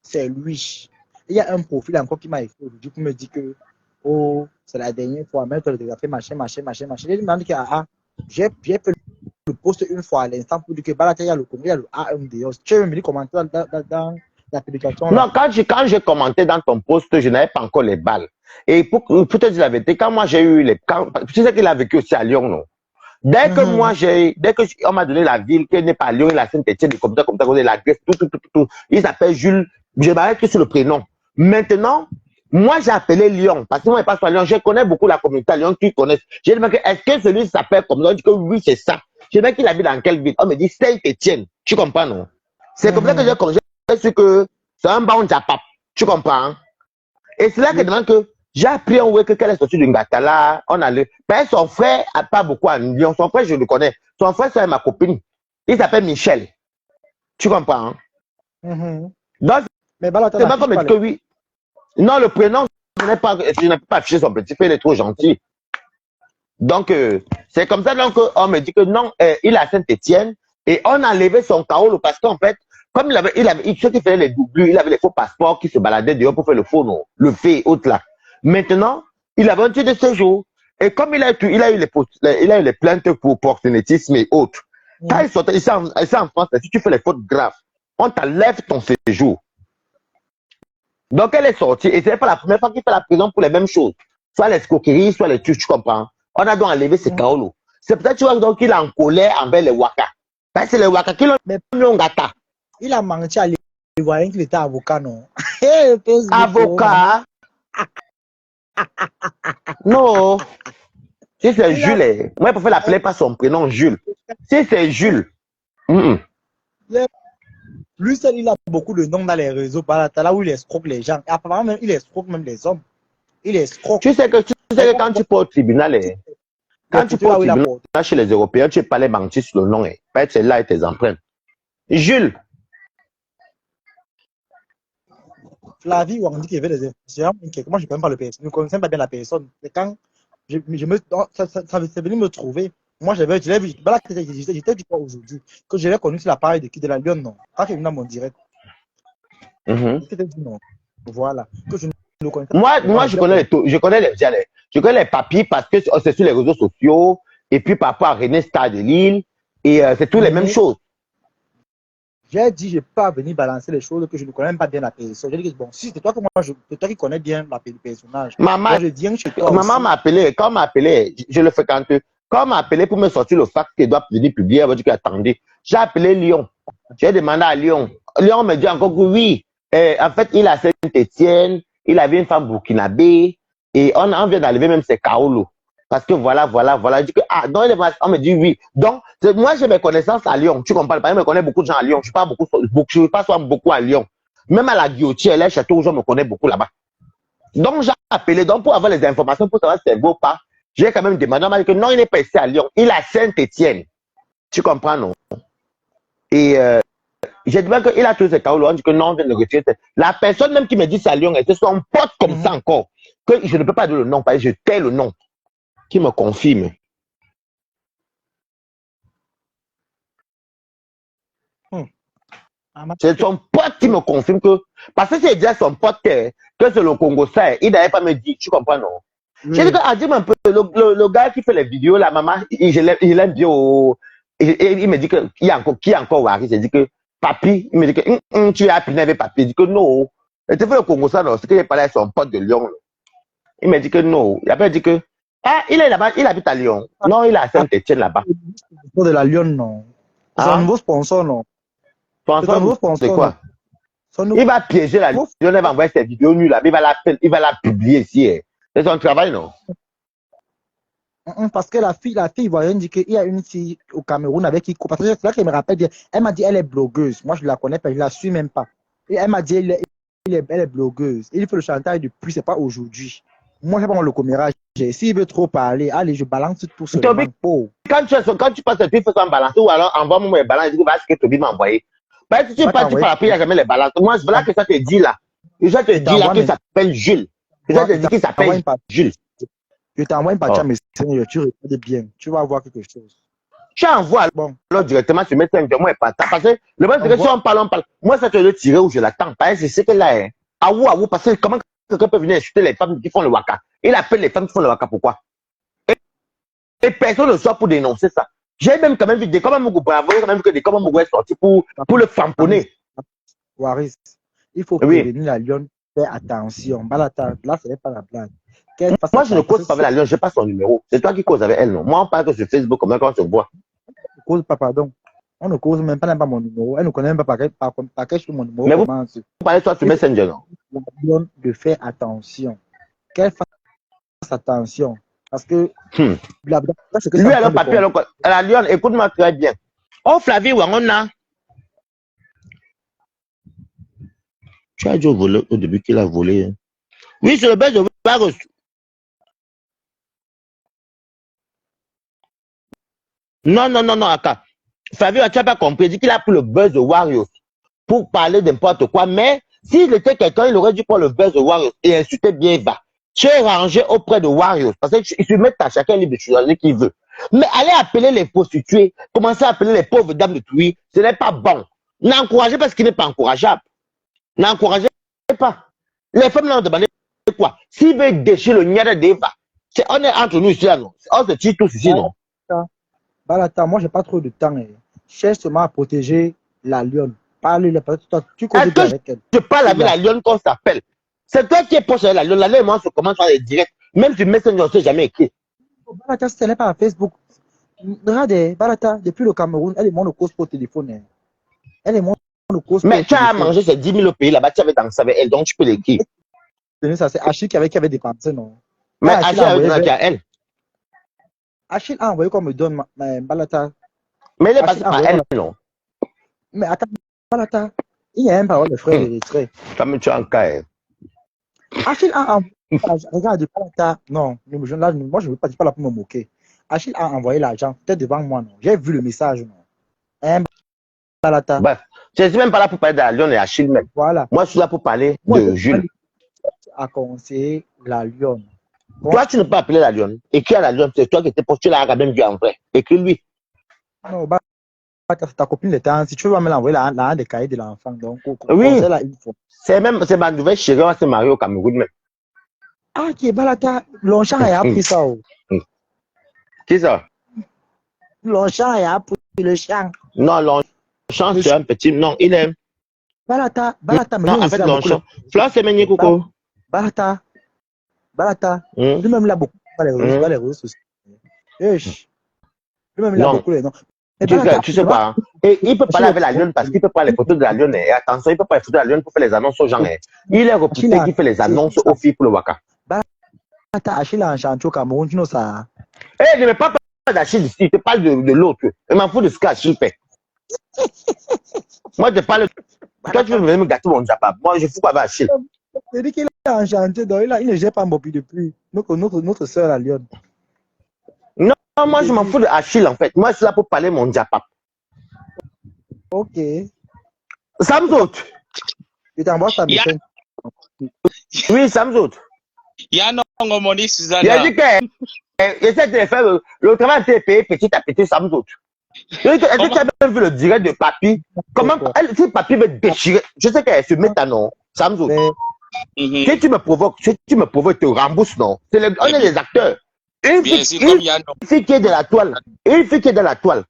Speaker 2: C'est lui. Il y a un profil encore qui m'a écrit aujourd'hui qui me dit que oh, c'est la dernière fois, même tu as fait machin. J'ai demandé que j'ai fait le post une fois à l'instant pour dire que Balata, il y a le Congo, il y a le AMD. Tu as même mis commenter dans la publication.
Speaker 1: Non, quand j'ai commenté dans ton post, je n'avais pas encore les balles. Et pour te dire la vérité, quand moi j'ai eu tu sais qu'il a vécu aussi à Lyon, non? Dès que on m'a donné la ville, qu'il n'est pas à Lyon, il a Saint-Étienne, comme ça, la Grèce, tout. Il s'appelle Jules. Je m'arrête que sur le prénom. Maintenant, moi j'ai appelé Lyon, parce que moi je passe par Lyon, je connais beaucoup la communauté à Lyon qui connaissent. J'ai demandé, est-ce que celui s'appelle comme ça? Il dit que oui, c'est ça. Je sais qu'il habite dans quelle ville. On me dit Saint-Étienne. Tu comprends, non? C'est comme ça que j'ai congé sur que c'est un bon japap. Tu comprends? Et c'est là que demande que j'ai appris en que qu'elle est sortie d'une Gatala. On a le. Ben, son frère a pas beaucoup à Lyon. Son frère, je le connais. Son frère, c'est ma copine. Il s'appelle Michel. Tu comprends? Donc,
Speaker 2: Mais bah,
Speaker 1: c'est pas comme dit que oui. Non, le prénom, je n'ai pas affiché son petit frère, il est trop gentil. Donc, c'est comme ça donc on me dit que non, il est à Saint-Étienne et on a enlevé son carreau parce qu'en fait, comme ceux qui faisaient les doublures, il avait les faux passeports qui se baladaient dehors pour faire le faux nom, le fait et autres là. Maintenant, il avait un titre de séjour et comme il a eu les plaintes pour proxénétisme et autres. Quand il sortait ici en France, si tu fais les fautes graves, on t'enlève ton séjour. Donc elle est sortie et c'est pas la première fois qu'il fait la prison pour les mêmes choses. Soit l'escroquerie, soit les tuches, tu comprends. On a donc enlevé ses kaolo. C'est peut-être tu vois donc qu'il est en colère envers les Waka. Parce que c'est les Waka qui l'ont gâté.
Speaker 2: Il a menti à l'Ivoirien qu'il était avocat, non?
Speaker 1: Avocat? Non. Si c'est Jules, moi je préfère l'appeler par son prénom Jules. Si c'est Jules.
Speaker 2: Lui seul, il a beaucoup de noms dans les réseaux, là où il escroque les gens. Et apparemment, même, il escroque même les hommes. Il escroque.
Speaker 1: Tu sais que quand tu pars au tribunal, quand tu pars au tribunal chez les Européens, tu peux pas les mentir sur le nom. Peut-être c'est là et tes empreintes. Jules.
Speaker 2: Flavie, on dit qu'il y avait des informations. Moi, je ne connais pas le personne. Je ne connaissais pas bien la personne. Et quand ça c'est venu me trouver, moi, je l'ai vu. Voilà, j'étais du quoi aujourd'hui. Que je l'ai connu sur l'appareil de la Lyon, non. Quand il est venu dans mon direct. C'était dit non. Voilà. Que je ne le connaissais pas.
Speaker 1: Moi, je connais les papiers parce que c'est sur les réseaux sociaux. Et puis, par rapport à René Star de Lille. Et c'est tous les mêmes choses.
Speaker 2: J'ai dit, je ne peux pas venir balancer les choses que je ne connais même pas bien la personne. J'ai dit, bon, si c'est toi que moi, c'est toi qui connais bien le personnage.
Speaker 1: Maman,
Speaker 2: moi, je viens chez toi
Speaker 1: maman m'a appelé, quand m'a appelé, je le fréquente. Quand m'a appelé pour me sortir le fax qu'il doit venir publier, elle m'a dit qu'attendez. J'ai appelé Lyon. J'ai demandé à Lyon. Lyon me dit encore que oui. En fait, il est à Saint-Étienne, il avait une femme burkinabé, et on vient d'enlever même ses kaolo. Parce que voilà. Je dis que, donc on me dit oui. Donc, moi, j'ai mes connaissances à Lyon. Tu comprends pas? Je me connais beaucoup de gens à Lyon. Je passe beaucoup à Lyon. Même à la Guillotière, les châteaux, je me connais beaucoup là-bas. Donc, j'ai appelé, donc, pour avoir les informations, pour savoir si c'est beau ou pas, j'ai quand même demandé, on m'a dit que non, il n'est pas ici à Lyon, il est à Saint-Étienne. Tu comprends, non? Et j'ai dit qu'il a tous ses cas, on dit que non, on vient de le retirer. La personne même qui me dit c'est à Lyon, c'est son pote comme ça encore, que je ne peux pas dire le nom, parce que je tais le nom, qui me confirme. C'est son pote qui me confirme que, parce que c'est déjà son pote que c'est le Congo ça, il n'avait pas me dit, tu comprends, non? J'ai dit que, dis-moi un peu, le gars qui fait les vidéos, la maman, il aime bien il me dit que, qui est encore Wari, j'ai dit que, papi, il me dit que, tu es appiné avec papi, il dit que non. Et tu fais le Congo ça, non, c'est qu'il parlait à son pote de Lyon. Il me dit que non. Il a dit que, il est là-bas, il habite à Lyon. Non, il est à Saint-Étienne là-bas.
Speaker 2: De la Lyon, non. C'est un nouveau sponsor, non.
Speaker 1: C'est quoi? Il va piéger la Lyon, il va envoyer ses vidéos nues là, il va la publier ici. C'est son travail, non?
Speaker 2: Parce que la fille ivoirienne dit qu'il y a une fille au Cameroun avec qui, parce que c'est là qu'elle me rappelle bien. Elle m'a dit elle est blogueuse. Moi, je ne la connais pas, je ne la suis même pas. Et elle m'a dit elle est blogueuse. Il fait le chantage depuis, c'est pas aujourd'hui. Moi, je ne sais pas le commérage. S'il veut trop parler, allez, je balance tout ce
Speaker 1: Quand tu passes, tu fais ça en balance, ou alors envoie-moi mes balances, dis que ce que Toby m'a envoyé. Parce que si tu parles, tu parles, après, il n'y a jamais les balances. Moi, voilà que ça te dit là. Je te dis là qu'il s'appelle Jules. Je te dis qu'il s'appelle Jules.
Speaker 2: Je t'envoie une partie à Messenger, tu regardes bien, tu vas voir quelque chose.
Speaker 1: Tu envoies alors directement sur Messenger, moi, pas parce que le problème, c'est que si on parle. Moi, ça te le tirer où je l'attends. Parce que c'est que là, parce que comment quelqu'un peut venir insulter les femmes qui font le waka? Il appelle les femmes qui font le waka, pourquoi? Et personne ne soit pour dénoncer ça. J'ai même quand même vu des Kamamoukou Bravo, quand même vu que des Kamamoukou est sorti pour le famponner.
Speaker 2: Waris, il faut prévenir la Lyon, faire attention. Là, ce n'est pas la blague.
Speaker 1: Moi, je ne cause pas avec la Lyon, je n'ai pas son numéro. C'est toi qui causes avec elle, non? Moi, on parle que sur Facebook, comme ça, quand on se voit.
Speaker 2: On ne cause pas, pardon. On ne cause même pas mon numéro. Elle ne connaît même pas par quel mon numéro.
Speaker 1: Mais vous parlez toi sur Messenger, non?
Speaker 2: La Lyon de faire attention. Qu'elle fasse attention. Parce que, c'est que
Speaker 1: Lui,
Speaker 2: c'est en
Speaker 1: alors,
Speaker 2: train de
Speaker 1: papier, alors, la Lyon, écoute-moi très bien. Oh, Flavie, ouais, on a. Tu as dit au début qu'il a volé. Hein. Oui, c'est le buzz de Warriors. Non, Aka. Flavie, tu n'as pas compris. Il dit qu'il a pris le buzz de Warriors pour parler n'importe quoi. Mais s'il était quelqu'un, il aurait dû prendre le buzz de Warriors et insulter bien Eva. Tu es rangé auprès de Warriors. Parce qu'ils se mettent à chacun libre de choisir qui veut. Mais aller appeler les prostituées, commencer à appeler les pauvres dames de Tui, ce n'est pas bon. N'encouragez pas ce qui n'est pas encourageable. N'encouragez pas. Les femmes l'ont demandé quoi? S'ils veulent déchirer le niada d'Eva, on est entre nous ici, là, non? On se tire tous ici, non?
Speaker 2: Balata, moi, j'ai pas trop de temps. Cherche seulement à protéger la lionne. Parle-le, toi, tu causes bien avec elle.
Speaker 1: Je parle avec la lionne qu'on s'appelle. C'est toi qui es proche de la lionne. La lionne, moi, je commence à les directs. Même sur Messenger, on ne s'est jamais écrit.
Speaker 2: Balata, ce n'est pas à Facebook. Regarde, Balata, depuis le Cameroun, elle est mon cause pour téléphone. Elle est mon cause pour
Speaker 1: mais tu as mangé ces 10 000 au pays là-bas, tu avais dansé avec elle, donc tu peux l'écrire.
Speaker 2: C'est Achille qui avait dépensé, non?
Speaker 1: Mais Achille avait donné à elle.
Speaker 2: Achille a envoyé qu'on me donne Balata.
Speaker 1: Mais il est passé par elle, non?
Speaker 2: Mais attends, Balata, il y a un parole de frère de retrait.
Speaker 1: Comme tu as un cas.
Speaker 2: Achille a envoyé. Regarde, Balata, non, là, moi je ne veux pas, là pour me moquer. Achille a envoyé l'argent, peut-être devant moi, non? J'ai vu le message, non? Balata.
Speaker 1: Bref, je ne suis même pas là pour parler de la Lyon et Achille même.
Speaker 2: Voilà.
Speaker 1: Moi, je suis là pour parler de Jules.
Speaker 2: A conseillé la Lyon.
Speaker 1: Toi, tu ne peux pas appeler la Lyon. Écris à la Lyon, c'est toi qui étais posté là, même vu en vrai. Écris-lui.
Speaker 2: Non, ta copine de temps, si tu veux me l'envoyer là, des cahiers de l'enfant. Donc,
Speaker 1: oui. C'est ma nouvelle chérie, on s'est marié au Cameroun même.
Speaker 2: Ah, qui est Balata, Longchamp a appris ça.
Speaker 1: Qui ça?
Speaker 2: Longchamp a appris le chant.
Speaker 1: Non, Longchamp, c'est un petit. Non, il est.
Speaker 2: Balata, mais
Speaker 1: non, en fait, Longchamp. Florence, c'est Méni Coco.
Speaker 2: Balata. Lui-même, il a beaucoup les réseaux sociaux. Lui-même, il a beaucoup les noms.
Speaker 1: Tu sais pas, hein? Et il peut parler avec la lionne parce qu'il peut prendre les photos de la lionne. Et attention, il peut prendre les photos de la lionne pour faire les annonces aux gens. Il est réputé qui fait les annonces aux filles pour le Waka.
Speaker 2: Achille a enchanté au Cameroun, tu sais ça.
Speaker 1: Eh, ne me parle pas d'Achille ici, je te parle de l'autre. Je m'en fous de ce qu'Achille fait. Moi, je parle. Toi, tu veux me gâter mon Japa. Moi, je fous pas avec Achille.
Speaker 2: Il dit qu'il a enchanté, donc il ne gère pas Mopi depuis. Notre soeur, la lionne.
Speaker 1: Non, moi, je m'en fous de Achille, en fait. Moi, je suis là pour parler mon Japa.
Speaker 2: Ok.
Speaker 1: Samzout.
Speaker 2: Il t'envoie sa méthode.
Speaker 1: Oui, Samzout.
Speaker 3: Il y a un nom, mon dit Susanna.
Speaker 1: Il a dit qu'il essaie de faire le travail a été payé petit à petit, Samzout. Est-ce que tu as même vu le direct de Papi? Comment si Papi veut déchirer, je sais qu'elle se met à non, Samzout. Si tu me provoques, je te rembourse, non? On est les acteurs. Une fille qui est de la toile,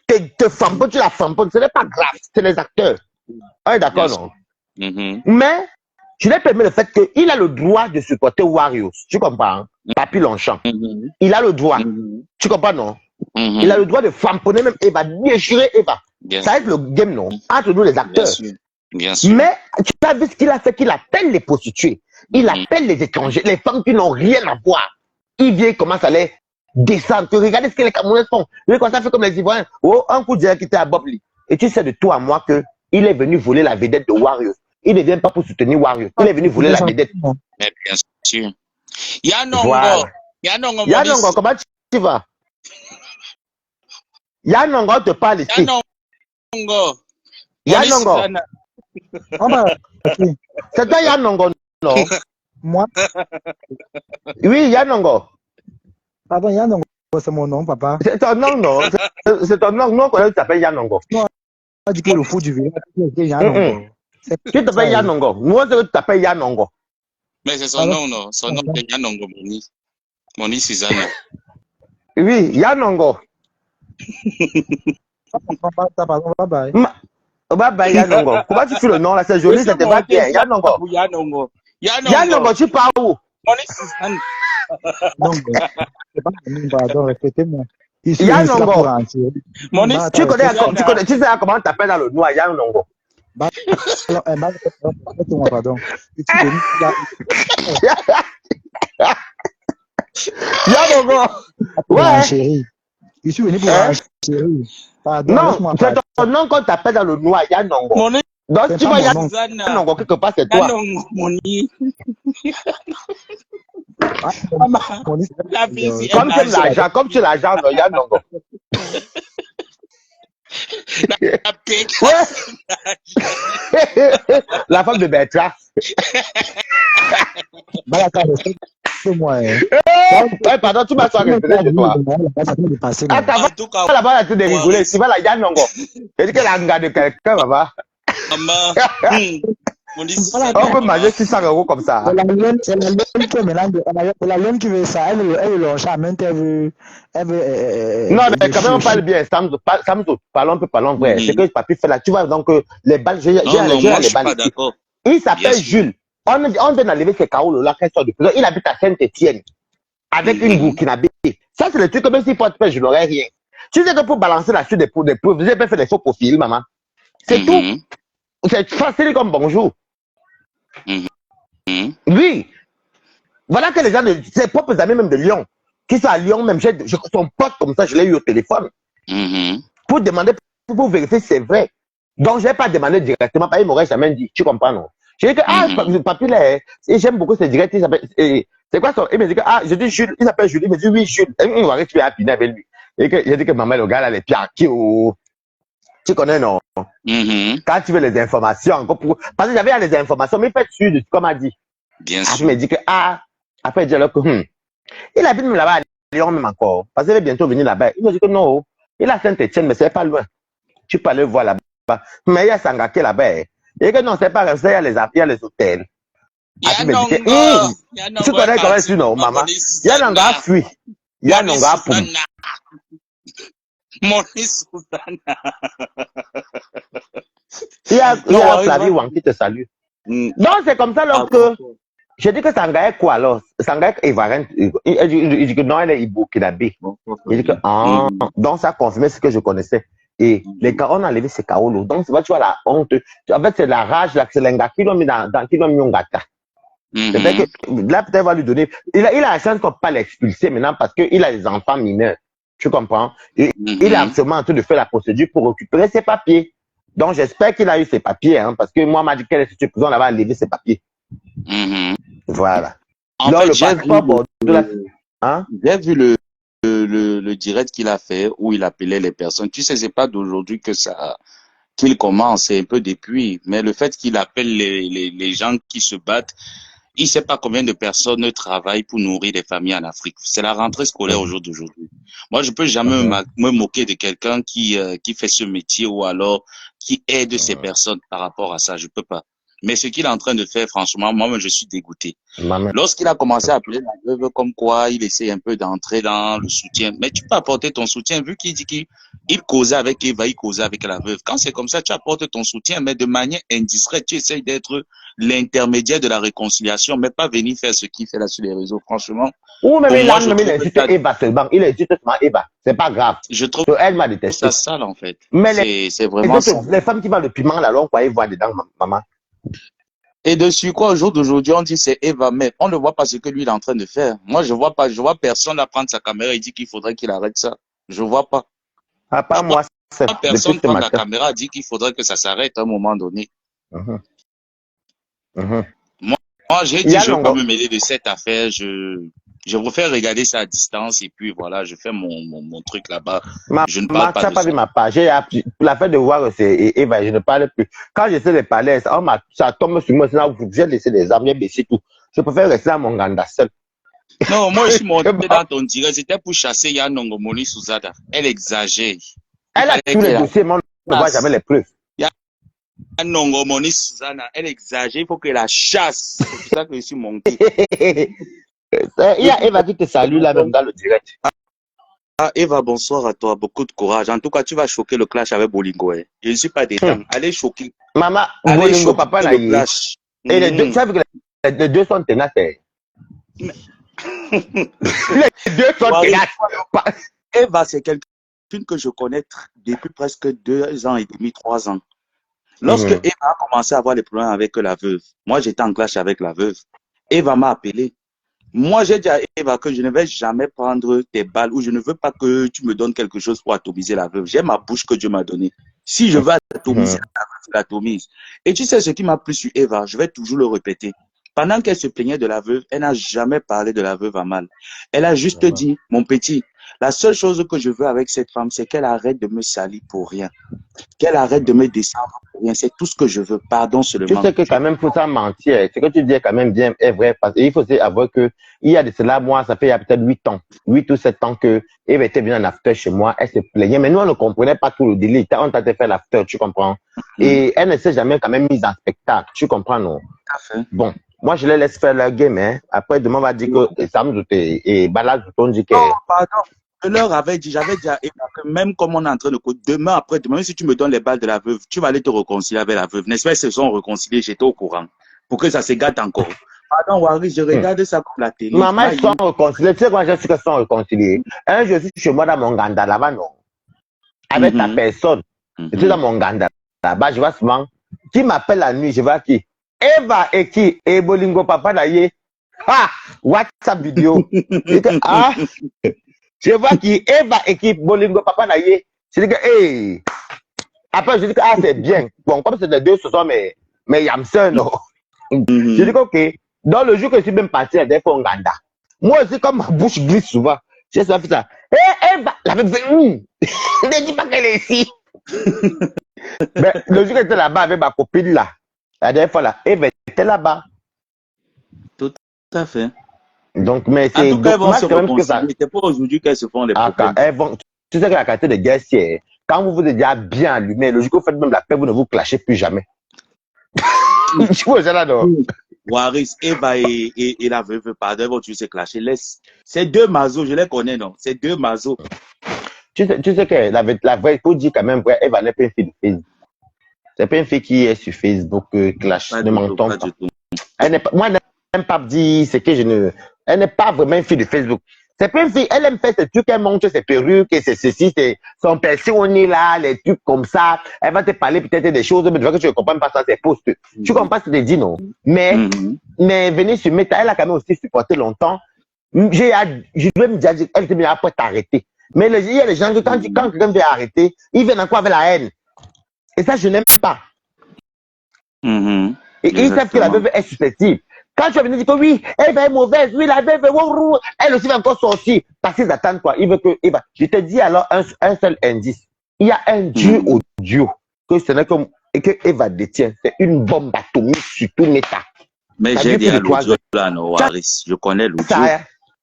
Speaker 1: te famponne, tu la famponnes, ce n'est pas grave, c'est les acteurs. On est d'accord, non? Mais je l'ai permis le fait qu'il a le droit de supporter Warriors. Tu comprends? Papi Longchamp. Il a le droit. Tu comprends, non? Il a le droit de famponner même Eva, déchirer Eva. Ça va être le game, non? Entre nous, les acteurs.
Speaker 3: Bien sûr.
Speaker 1: Mais tu as vu ce qu'il a fait, qu'il appelle les prostituées. Il appelle les étrangers, les femmes qui n'ont rien à voir. Il vient, commence à les descendre. Regardez ce que les Camerounais font. Lui, quand ça fait comme les Ivoiriens. Oh, un coup direct qui était à Bobli. Et tu sais de toi à moi que il est venu voler la vedette de Warriors. Il ne vient pas pour soutenir Warriors. Il est venu voler la vedette.
Speaker 3: Mais bien sûr. Yanongo.
Speaker 1: Voilà. Yanongo, comment tu vas? Yanongo, te parle ici. Yanongo. C'est toi Yanongo, non?
Speaker 2: Moi?
Speaker 1: Oui, Yanongo.
Speaker 2: Pardon, Yanongo, c'est mon nom, papa.
Speaker 1: C'est ton nom, non? C'est ton nom, non, qu'on t'appelle Yanongo.
Speaker 2: Non, pas du tout le fou du village. Yanongo.
Speaker 1: Tu t'appelles Yanongo. Moi, tu t'appelles Yanongo.
Speaker 3: Mais c'est son nom, non? Son nom, c'est Yanongo, Moni Susanna.
Speaker 1: Oui, Yanongo.
Speaker 2: Pardon, bye bye.
Speaker 1: Bye bye, Yanongo. Comment tu fais le nom là? C'est joli, ça te va bien. Yanongo. Yanongo, tu pars où?
Speaker 3: Moni Susanna.
Speaker 2: Non, pardon, répétez-moi.
Speaker 1: Yanongo. Tu connais, tu sais comment tu t'appelles dans le noir, Yanongo.
Speaker 2: Pardon.
Speaker 1: Yanongo.
Speaker 2: Pour
Speaker 1: Ouais.
Speaker 2: chérie. Je suis venu pour chérie. Pardon,
Speaker 1: Non,
Speaker 2: laisse-moi
Speaker 1: c'est
Speaker 2: parler.
Speaker 1: ton nom qu'on t'appelle dans le noir, Yanongo.
Speaker 3: Mon nom,
Speaker 1: Donc,
Speaker 2: C'est
Speaker 1: si tu
Speaker 2: pas
Speaker 1: vois
Speaker 2: mon nom.
Speaker 1: Yanongo quelque part, c'est toi.
Speaker 3: Yanongo Moni.
Speaker 2: Ah,
Speaker 3: Maman,
Speaker 2: mon nom,
Speaker 3: la fille, si
Speaker 2: c'est-
Speaker 3: elle
Speaker 1: Comme tu aimes l'argent, comme tu l'argent, non, Yanongo.
Speaker 3: a payé
Speaker 1: Ouais. La femme de Bertrand.
Speaker 2: Bah, attends, laisse-moi.
Speaker 1: Ouais, pardon, tu m'as soit respecté chez toi.
Speaker 2: Ça peut dépasser, non.
Speaker 1: Attends,
Speaker 3: en tout cas,
Speaker 1: là-bas, là, tu de rigoler. Tu vas la Yanongo. J'ai dit qu'elle a regardé quelqu'un, maman.
Speaker 3: maman, mon dit
Speaker 2: Voilà,
Speaker 1: On peut manger 600 € comme ça.
Speaker 2: c'est la lune qui est mélange. C'est la lune qui veut ça. Elle veut l'enchaîner. En même temps, elle veut.
Speaker 1: Non, mais quand même, on parle bien. Samzo, parlons un peu, parlons vrai. C'est que papi fait là. Tu vois, donc, les balles, j'ai
Speaker 3: non, non, moi, je
Speaker 1: les
Speaker 3: suis pas
Speaker 1: balles.
Speaker 3: d'accord.
Speaker 1: Il
Speaker 3: Bien
Speaker 1: s'appelle
Speaker 3: sûr.
Speaker 1: Jules. On vient d'enlever ses carreaux là, qu'elle sort de prison. Il habite à Saint-Étienne. Avec une Burkinabé. Ça, c'est le truc que même s'il faut te faire, je n'aurais rien. Tu sais que pour balancer la suite des preuves, vous avez fait des faux profils, maman. C'est tout. C'est facile comme bonjour. Oui. Voilà que les gens, ses propres amis même de Lyon, qui sont à Lyon même, son pote comme ça, je l'ai eu au téléphone. Pour demander, pour vérifier si c'est vrai. Donc, je n'ai pas demandé directement, parce qu'il m'aurait jamais dit. Tu comprends, non? J'ai dit que, papi, là, j'aime beaucoup ce direct, il s'appelle, c'est quoi son, il me dit que, je dis Jules, il s'appelle Jules, il me dit oui, Jules. Il va rester à avec lui. Et que, j'ai dit que maman, le gars, là, les pierres, tu connais, non? Quand tu veux les informations, parce que j'avais les informations, mais pas sûr de ce qu'on m'a dit.
Speaker 3: Bien
Speaker 1: Après,
Speaker 3: sûr.
Speaker 1: il me dit que, après, il dit alors que, il habite même là-bas à Lyon, même encore. Parce qu'il va bientôt venir là-bas. Il me dit que non, il a Saint-Étienne, mais c'est pas loin. Tu peux aller voir là-bas. Mais il y a Sangake là-bas. Et que non, c'est pas resté, il y a les hôtels.
Speaker 3: Yanongo,
Speaker 1: Tu connais comment c'est, non, maman? Yanongo a fui. Yanongo a poum.
Speaker 3: Mon Susanna.
Speaker 1: Il y a Flavie Wang qui te salue. Donc, c'est comme ça, alors que, je dis que Sangha est quoi, alors? Sangha est Ivoirien. Il dit que non, elle est Burkinabé. Il dit que, donc ça a confirmé ce que je connaissais. Et les gars, on a enlevé ces carreaux. Donc, tu vois la honte. En fait, c'est la rage, là, c'est l'enga qui l'ont mis qui l'ont mis en gâteau. C'est vrai que là, peut-être, va lui donner. Il a la chance qu'on ne peut pas l'expulser maintenant parce qu'il a des enfants mineurs. Tu comprends? Et il est actuellement en train de faire la procédure pour récupérer ses papiers. Donc, j'espère qu'il a eu ses papiers, hein, parce que moi, m'a dit qu'elle est prison, on va enlever ses papiers. Voilà.
Speaker 3: En
Speaker 1: donc,
Speaker 3: fait,
Speaker 1: le passeport,
Speaker 3: j'ai vu le direct qu'il a fait où il appelait les personnes. Tu sais, c'est pas d'aujourd'hui que ça, qu'il commence, c'est un peu depuis. Mais le fait qu'il appelle les gens qui se battent, il sait pas combien de personnes travaillent pour nourrir les familles en Afrique. C'est la rentrée scolaire au jour d'aujourd'hui. Moi, je peux jamais me moquer de quelqu'un qui fait ce métier ou alors qui aide ces personnes par rapport à ça. Je peux pas. Mais ce qu'il est en train de faire, franchement, moi, je suis dégoûté. Lorsqu'il a commencé à appeler la veuve comme quoi il essaie un peu d'entrer dans le soutien, mais tu peux apporter ton soutien vu qu'il dit qu'il causait avec Eva, il causait avec la veuve. Quand c'est comme ça, tu apportes ton soutien, mais de manière indiscrète, tu essayes d'être l'intermédiaire de la réconciliation, mais pas venir faire ce qu'il fait là sur les réseaux, franchement.
Speaker 1: Ou même il insulte Eva seulement, il insulte seulement Eva, c'est pas grave.
Speaker 3: Je trouve
Speaker 1: elle m'a détesté.
Speaker 3: ça sale en fait.
Speaker 1: Mais
Speaker 3: c'est vraiment
Speaker 1: les femmes qui vendent le piment là, on croyait voir dedans, maman.
Speaker 3: Et dessus quoi, au jour d'aujourd'hui, on dit c'est Eva, mais on ne voit pas ce que lui il est en train de faire. Moi, je vois personne là prendre sa caméra et dire qu'il faudrait qu'il arrête ça. Je vois pas.
Speaker 1: À part moi,
Speaker 3: personne prend la caméra et dit qu'il faudrait que ça s'arrête à un moment donné. Moi, j'ai dit, je ne veux pas me mêler de cette affaire. Je préfère regarder ça à distance et puis voilà, je fais mon truc là-bas. Je ne parle pas de ça.
Speaker 1: Ma page. L'affaire de voir, c'est Eva, je ne parle plus. Quand j'essaie de parler, ça tombe sur moi, j'ai laissé des armes, j'ai baissé tout. Je préfère rester à mon ganda seul.
Speaker 3: Non, moi, je suis monté dans ton direct, c'était pour chasser Yanongo Moni Souzada. Elle exagère.
Speaker 1: Elle a tous les dossiers, mais on ne voit jamais les preuves.
Speaker 3: Yanongo Moni Souzana, elle exagère, il faut qu'elle la chasse. C'est pour ça que je suis monté.
Speaker 1: Il y a Eva qui te salue là même dans le direct.
Speaker 3: Eva, bonsoir à toi, beaucoup de courage. En tout cas, tu vas choquer le clash avec Bolingo. Je ne suis pas dedans. Allez choquer.
Speaker 1: Maman,
Speaker 3: allez
Speaker 1: Bolingo, papa n'a eu. Et les deux, tu sais que les deux sont tenaces. Les deux sont tenaces.
Speaker 3: Eva, c'est quelqu'un que je connais depuis presque 2 ans et demi, 3 ans. Lorsque Eva a commencé à avoir des problèmes avec la veuve, moi j'étais en clash avec la veuve. Eva m'a appelé. Moi, j'ai dit à Eva que je ne vais jamais prendre tes balles ou je ne veux pas que tu me donnes quelque chose pour atomiser la veuve. J'ai ma bouche que Dieu m'a donnée. Si je veux atomiser la veuve, je l'atomise. Et tu sais ce qui m'a plu sur Eva, je vais toujours le répéter. Pendant qu'elle se plaignait de la veuve, elle n'a jamais parlé de la veuve à mal. Elle a juste dit, mon petit, la seule chose que je veux avec cette femme, c'est qu'elle arrête de me salir pour rien. Qu'elle arrête de me descendre pour rien. C'est tout ce que je veux. Pardon
Speaker 1: Tu
Speaker 3: seulement.
Speaker 1: sais que quand même, faut ça mentir. Ce que tu dis est quand même bien, est vrai. Parce qu'il faut aussi avouer que, il y a de cela, moi, ça fait il y a peut-être 8 ans, 8 ou 7 ans que Eve était venue en after chez moi, elle se plaignait, mais nous, on ne comprenait pas tout le délai. On t'a fait l'after, tu comprends? Et elle ne s'est jamais quand même mise en spectacle, tu comprends, non?
Speaker 3: Tout à fait.
Speaker 1: Bon, moi, je les laisse faire leur game, hein. Après, demain, on va dire que Sam et Balaz, on dit que.
Speaker 3: Non, pardon. Je leur avais dit, j'avais dit à Eva que même comme on est en train de demain, après demain, même si tu me donnes les balles de la veuve, tu vas aller te réconcilier avec la veuve. N'est-ce pas? Ils se sont réconciliés, j'étais au courant. Pour que ça se gâte encore. Pardon, Waris, je regarde ça comme la télé.
Speaker 1: Maman, ils sont réconciliés. Tu sais quoi, je sais qu'ils sont réconciliés. Un jour, je suis chez moi dans mon ganda là-bas, non. Avec ta personne. Je suis dans mon ganda là-bas, je vois souvent. Qui m'appelle la nuit, je vois qui? Eva et qui? Et Bolingo Papa d'ailleurs. Ah! WhatsApp vidéo. Ah! Je vois qui? Eva et qui? Bolingo Papa d'ailleurs. Je dis que, hey! Après, je dis que, ah, c'est bien. Bon, comme c'est les deux, ce sont mes yamseurs, non? Je dis que, ok. Dans le jour que je suis même parti à des fois Ganda, moi aussi, comme ma bouche glisse souvent, j'ai ça fait ça. Eva, la même fait, ne dis pas qu'elle est ici. Mais le jour que j'étais là-bas avec ma copine là, la dernière fois là, Eva était là-bas.
Speaker 3: Tout à fait.
Speaker 1: Donc, mais
Speaker 3: En
Speaker 1: c'est
Speaker 3: tout cas, elles vont se
Speaker 1: quand même que ça.
Speaker 3: réconcilier. C'est pas aujourd'hui qu'elles se font les
Speaker 1: Ah,
Speaker 3: problèmes.
Speaker 1: elles vont, tu sais que la qualité de guerre, c'est quand vous vous êtes déjà bien allumé, le jour que vous faites même la paix, vous ne vous clashez plus jamais. Tu vois, c'est là, non?
Speaker 3: Waris, Eva et la veuve, pardon, vont tu se clasher. Laisse. C'est deux mazos, je les connais, non? C'est deux mazos.
Speaker 1: Tu sais que la vraie, il faut dire quand même, vrai, Eva n'est pas une fille de Facebook. C'est pas une fille qui est sur Facebook, clash,
Speaker 3: Pas
Speaker 1: ne
Speaker 3: du tout,
Speaker 1: m'entends
Speaker 3: pas
Speaker 1: pas.
Speaker 3: du tout.
Speaker 1: Elle n'est pas, moi, elle n'aime pas dire ce que je ne. Elle n'est pas vraiment une fille de Facebook. C'est pas une fille, elle aime faire ces trucs, elle montre ses perruques, et c'est ceci, c'est son piercing au nez là, les trucs comme ça. Elle va te parler peut-être des choses, mais tu vois que tu ne comprends pas ça, c'est posts. Tu comprends ce que je te dis, non? Mais venez sur Meta, elle a quand même aussi supporté longtemps. Je dois me dire, elle était bien après t'arrêter. Mais il y a les gens que quand quelqu'un vient arrêter, ils viennent encore avec la haine. Et ça, je n'aime pas. Et ils savent que la veuve est susceptible. Quand tu vas venir dire que oui, elle va être mauvaise, oui, la veuve, elle aussi va encore sortir. Parce qu'ils attendent quoi? Ils veulent que, je te dis alors un seul indice. Il y a un dieu audio que ce n'est comme, et que Eva détient. C'est une bombe atomique sur tout Meta.
Speaker 3: Mais j'ai dit à l'audio là, non, Waris. Je connais l'audio.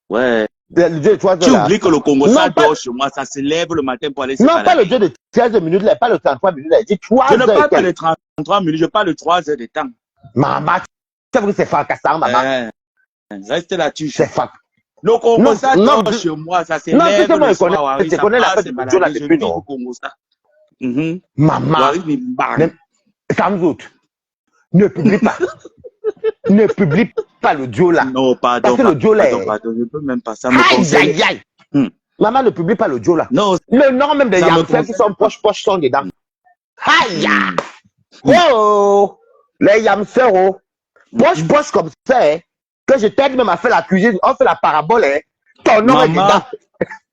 Speaker 3: Ouais.
Speaker 1: Le dieu de 3 heures.
Speaker 3: Tu oublies que le Congo, ça dort chez moi, ça se lève le matin pour aller se balader.
Speaker 1: Non, pas le dieu de 13 minutes, là, pas le 33 minutes, là, il dit 3 heures.
Speaker 3: Je ne parle pas de 33 minutes, je parle de 3 heures de temps.
Speaker 1: Maman, c'est vrai que c'est fracassant, maman.
Speaker 3: Reste là-dessus.
Speaker 1: C'est fracassant.
Speaker 3: Le Congo, ça dort chez moi, ça se lève le soir.
Speaker 1: Je connais la fête de Dieu là depuis, non? Maman, Samzout, ne publie pas. Ne publie pas le Dieu là.
Speaker 3: Non, pardon.
Speaker 1: Parce que le Dieu là.
Speaker 3: Pardon, je peux même pas. Ça me concerne.
Speaker 1: Aïe, aïe. Maman ne publie pas le Dieu là.
Speaker 3: Non.
Speaker 1: Le nom même des Yamsers qui sont proches sont dedans. Aïe. Oh. Les Yamsers, oh. Proche comme ça, hein, que je t'aide même à faire la cuisine, on fait la parabole, hein. Ton nom est dedans.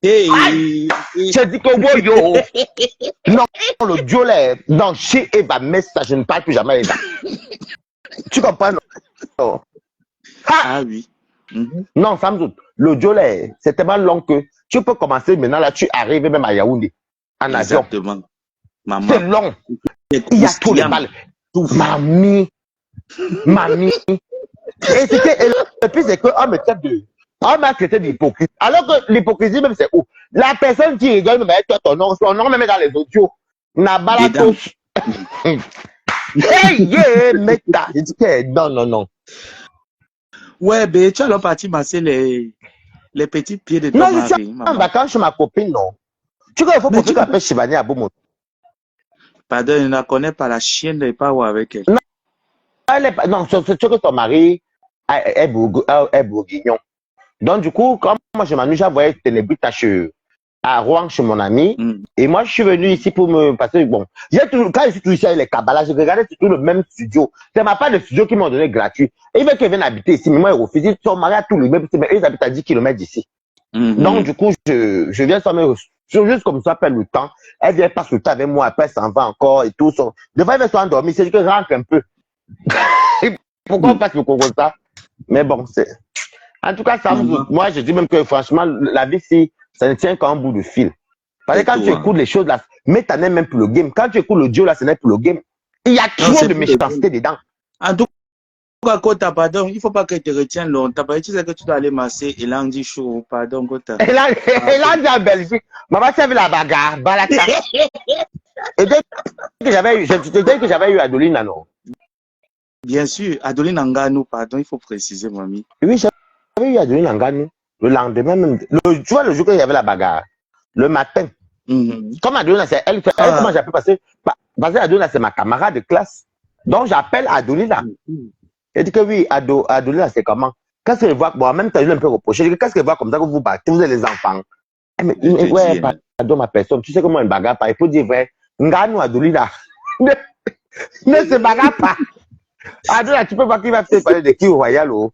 Speaker 1: Je dis que yo. Non, le Dieu là. Non, chez Eva, mais ça, je ne parle plus jamais Eva. Tu comprends? Non.
Speaker 3: Ah oui.
Speaker 1: Non, Samzout, le Dieu là, c'est tellement long que tu peux commencer maintenant là, tu arrives même à Yaoundé. En avion.
Speaker 3: Exactement. Maman.
Speaker 1: C'est long. Il y a tous les balles. Mamie. Et le plus c'est qu'on me traite de. On m'a traité d'hypocrite. Alors que l'hypocrisie même c'est où? La personne qui rigole même avec toi, son nom même est dans les audios. Nabalatos. Hey, yeah, Meta. Je dis que non.
Speaker 3: Ouais, ben tu as alors parti masser les petits pieds de ton mari.
Speaker 1: Non, je suis en vacances chez ma copine, non. Tu vois, il faut que tu appelles Chibani à Boumou.
Speaker 3: Pardon, je ne la connais pas, la chienne n'est pas où avec elle.
Speaker 1: Non, c'est que ton mari est bourguignon. Donc, du coup, comme moi je m'amuse, j'ai envoyé Télébrut à Rouen chez mon ami.
Speaker 3: Mm.
Speaker 1: Et moi, je suis venu ici pour me passer. Bon, quand je suis toujours ici avec les Kabbalah, je regardais surtout le même studio. C'est ma part de studio qui m'ont donné gratuit. Et ils veulent qu'ils viennent habiter ici, mais moi, ils refusent. Ils sont mariés à tout le même, mais ils habitent à 10 km d'ici. Donc, du coup, je viens sans me, juste comme ça, perdre le temps. Elle vient passer le temps avec moi, après, elle s'en va encore et tout. Des fois, elle va s'endormir, c'est que je rentre un peu. Pourquoi on passe le concours ça? Mais bon, c'est. En tout cas, moi, je dis même que franchement, la vie, si, ça ne tient qu'à un bout de fil. Parce que quand tu écoutes les choses là, mais t'en es même pour le game. Quand tu écoutes l'audio là, ce n'est plus le game. Il y a trop de méchanceté dedans.
Speaker 3: En tout cas, Kota, pardon, il ne faut pas que tu retiennes longtemps. Tu sais que tu dois aller masser et lundi chaud. Pardon, Kota.
Speaker 1: Et là, en Belgique, maman, tu avais la bagarre, balata. Et dès que j'avais eu Adeline, non?
Speaker 3: Bien sûr, Adeline Ngannou, pardon, il faut préciser, mamie.
Speaker 1: Oui, j'avais eu Adeline Ngannou. Le lendemain même. Tu vois, le jour qu'il y avait la bagarre, le matin. Comme Adeline, c'est elle, comment j'appelle parce que Adeline, c'est ma camarade de classe. Donc, j'appelle Adeline. Elle dit que oui, Adeline, c'est comment? Qu'est-ce qu'elle voit? Bon, en même temps, je l'ai un peu reproché. Qu'est-ce qu'elle voit comme ça que vous battez? Vous êtes les enfants. Ouais, pardon, ma personne. Tu sais comment une bagarre pas? Il faut dire vrai. Ngannou, Adeline, ne se bagarre pas. Adeline, tu peux voir qu'il va te parler de qui royal, oh.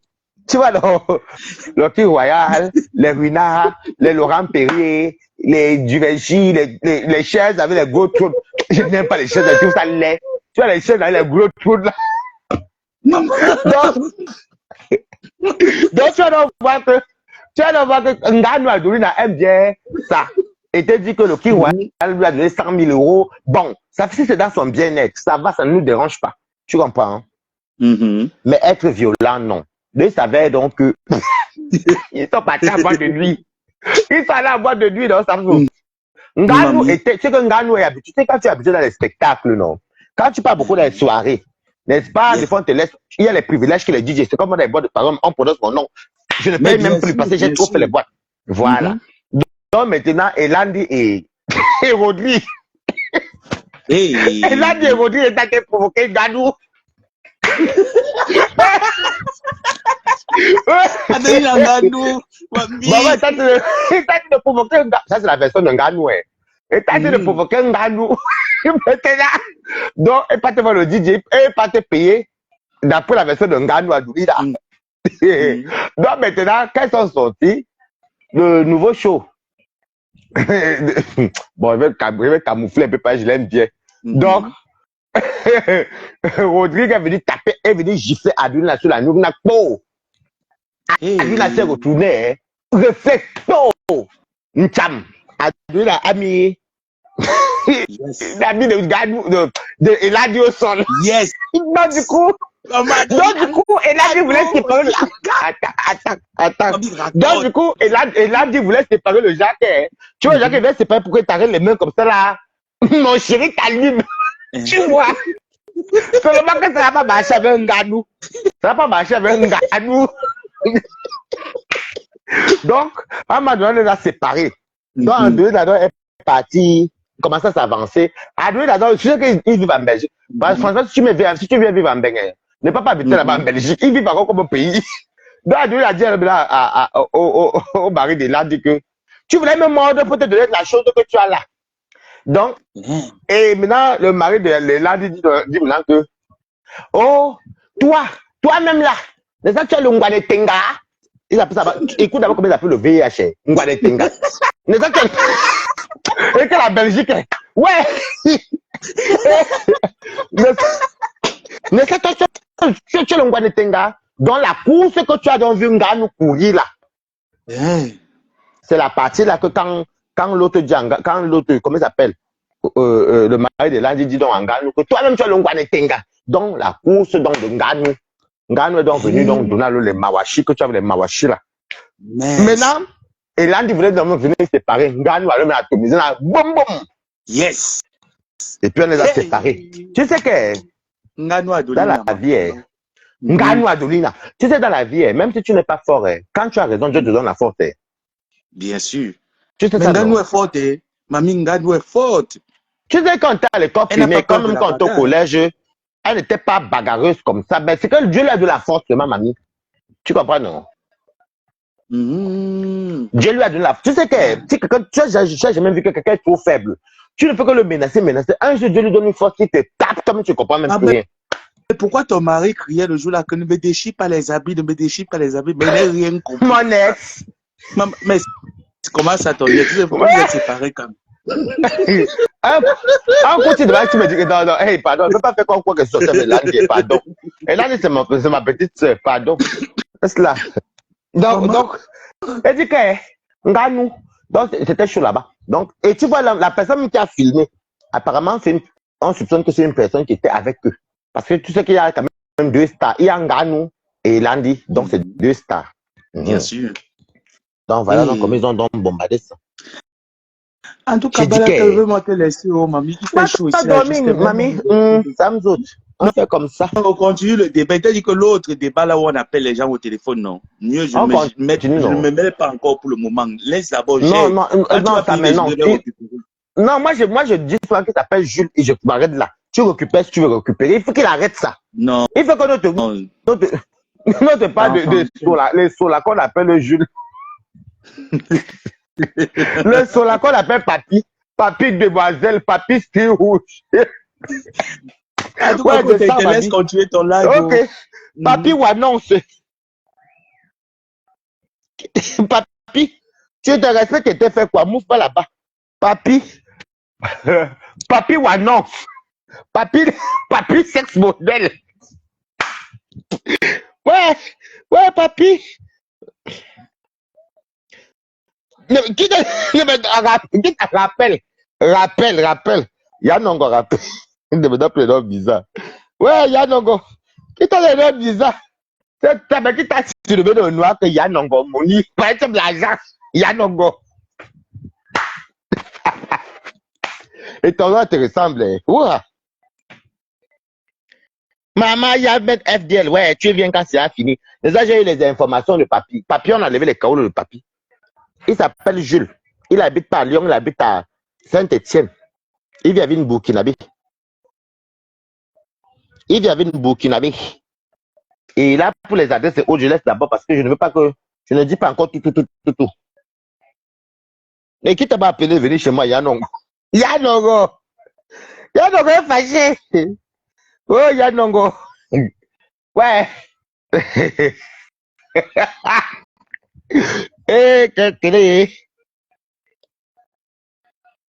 Speaker 1: Tu vois, le qui royal, les Ruinards, les Laurent Perrier, les Givenchy, les chaises avec les gros trous. Je n'aime pas les chaises avec tout ça lait. Tu vois, les chaises avec les gros trous là. Donc, tu vas voir que Ngannou Adeline aime bien ça. Et te dit que le qui royal lui a donné 100 000 euros. Bon, ça fait si c'est dans son bien-être. Ça va, ça ne nous dérange pas. Tu comprends? Hein? Mais être violent, non. Ils savaient donc que ils sont partis à boire de nuit. Ils sont allés à boire de nuit dans sa maison. Ngannou était, tu sais que Ngannou est habitué. Tu sais quand tu es habitué dans les spectacles, non? Quand tu pars beaucoup dans les soirées, n'est-ce pas? Des fois, on te laisse, il y a les privilèges que les DJ, c'est comme dans les boîtes de parole, on prononce mon nom. Je ne paye même plus parce que j'ai trop fait les boîtes. Voilà. Donc maintenant, Elandi et Rodri. Elandi et Rodri est allé provoquer Ngannou.
Speaker 3: Adeline Ngannou.
Speaker 1: Maman, ça de provoquer un gars. Ça, c'est la version de Ngannou. Et t'as dit de provoquer un Ngannou. Maintenant, donc, et pas te voir le DJ, et pas te payer d'après la version de Ngannou à Doulida. Donc, maintenant, quand ils sont sortis, le nouveau show. Bon, je vais camoufler un peu, parce que je l'aime bien. Donc, Rodrigue est venu taper, est venu gifler Adeline sur la nuque. Adeline s'est retournée. Réflecto. Ncham. Adeline a mis. Il a mis de Ngannou. Il a dit au sol.
Speaker 3: Yes.
Speaker 1: Donc, du coup, Elandi voulait séparer le. Attends. Donc, du coup, Elandi voulait séparer le Jacques. Tu vois, Jacques voulait séparer pour que tu arrêtes les mains comme ça là. Mon chéri, t'allume. Tu vois. Seulement que ça va pas marcher avec un Ngannou. Ça va pas marcher avec un Ngannou. Donc, à un moment donné, on les a séparés. Donc, Adeline est parti, commence à s'avancer. Adeline, je sais qu'ils vivent en Belgique. Parce que franchement, si tu viens vivre en Belgique, ne pas habiter là-bas en Belgique. Ils vivent encore comme un pays. Donc, Adeline a dit au mari de là, dit que tu voulais me mordre pour te donner la chose que tu as là. Donc, et maintenant, le mari de là dit maintenant que, oh, toi-même là, n'est-ce pas que tu as le Ngwane Tenga? Il appelle ça, écoute d'abord comment il appelle le VIH, Ngwane Tenga. N'est-ce pas que, et que la Belgique, ouais, n'est-ce pas que tu as le Ngwane Tenga? Dans la course que tu as donc vu Ngannou courir là, c'est la partie là que quand l'autre dit, comment il s'appelle, le mari de l'Inde dit donc Ngannou que toi-même tu as le Ngwane Tenga. Donc la course donc de Ngannou. Ngannou est donc venu donc donner les mawashi que tu as les mawashi là. Maintenant, et l'Inde voulait donc venir séparer. Ngannou a le mis atomisé là, boum boum.
Speaker 3: Yes.
Speaker 1: Et puis on les a séparés. Tu sais que
Speaker 3: Ngannou
Speaker 1: dans la vie, Ngannou Adeline, tu sais dans la vie, même si tu n'es pas fort, quand tu as raison, Dieu te donne la force.
Speaker 3: Bien sûr.
Speaker 1: Tu sais
Speaker 3: mais Ngannou est forte, Mamie Ngannou est forte.
Speaker 1: Tu sais, quand tu es à l'école primaire, comme quand tu es au collège, elle n'était pas bagarreuse comme ça. Ben, c'est que Dieu lui a de la force, ma mamie. Tu comprends, non? Dieu lui a donné la force. Tu sais que si quelqu'un, tu as jamais vu que quelqu'un est trop faible. Tu ne peux que le menacer. Un jour, Dieu lui donne une force qui te tape, toi-même, tu ne comprends même plus rien.
Speaker 4: Mais pourquoi ton mari criait le jour-là que ne me déchire pas les habits, ne me déchire pas les habits, mais il n'a rien compris.
Speaker 1: Mon ex.
Speaker 4: Mais comment ça ton ex? Tu sais, pourquoi vous êtes séparés quand même?
Speaker 1: Un coup, tu me dis que non, hey, pardon, ne peux pas faire comme quoi que ce soit Elanie, pardon. Elanie, c'est ma petite soeur, pardon. C'est cela. Donc, elle dit que, nous, donc, c'était chaud là-bas. Donc, et tu vois, la personne qui a filmé, apparemment, on soupçonne que c'est une personne qui était avec eux. Parce que tu sais qu'il y a quand même deux stars. Il y a Nganou et Landi, donc c'est deux stars.
Speaker 4: Bien sûr.
Speaker 1: Donc voilà, donc comme ils ont donc bombardé ça.
Speaker 4: En tout cas, je veux monter laisser au mamie. Il fait chaud ici.
Speaker 1: Mamie, ça me zoute. On fait comme ça.
Speaker 4: On continue le débat. C'est-à-dire que l'autre débat là où on appelle les gens au téléphone, non. Mieux, je ne me mêle pas encore pour le moment. Laisse d'abord.
Speaker 1: Non, ça mais non. Non, moi je dis souvent qu'il s'appelle Jules et je m'arrête là. Tu récupères si tu veux récupérer. Il faut qu'il arrête ça.
Speaker 4: Non.
Speaker 1: Il faut qu'on ne te parle de les solas qu'on appelle Jules. Le sola qu'on appelle Papy. Papy demoiselle, Papy style rouge.
Speaker 4: En tout cas, je te laisse continuer ton live.
Speaker 1: Ok. Papy ou annonce. Papy, tu te respectes et tu fait quoi? Mouve pas là-bas. Papy. Papy ou annonce. Papy sexe modèle. Ouais, papy. Qui te rappelle? Rappelle. Yanongo rappelle. Il me donne les noms bizarres. Ouais, Yanongo. Qui t'a les noms bizarres? C'est qui t'a sur le nom noir que Yanongo Moni. Par exemple, l'agence Yanongo. Et ton nom te ressemble. Ouah. Maman, il y a même FDL. Ouais, tu viens quand c'est fini. Déjà, j'ai eu les informations de papy. Papy, on a levé les carreaux de papy. Il s'appelle Jules. Il habite pas à Lyon, il habite à Saint-Étienne. Il vient avec Burkinabé. Et là, pour les adresses, c'est où je laisse d'abord parce que je ne veux pas que. Je ne dis pas encore tout. Et qui t'a pas appelé venir chez moi, Yanongo? Yanongo est fâché. Oh, Yanongo. Ouais.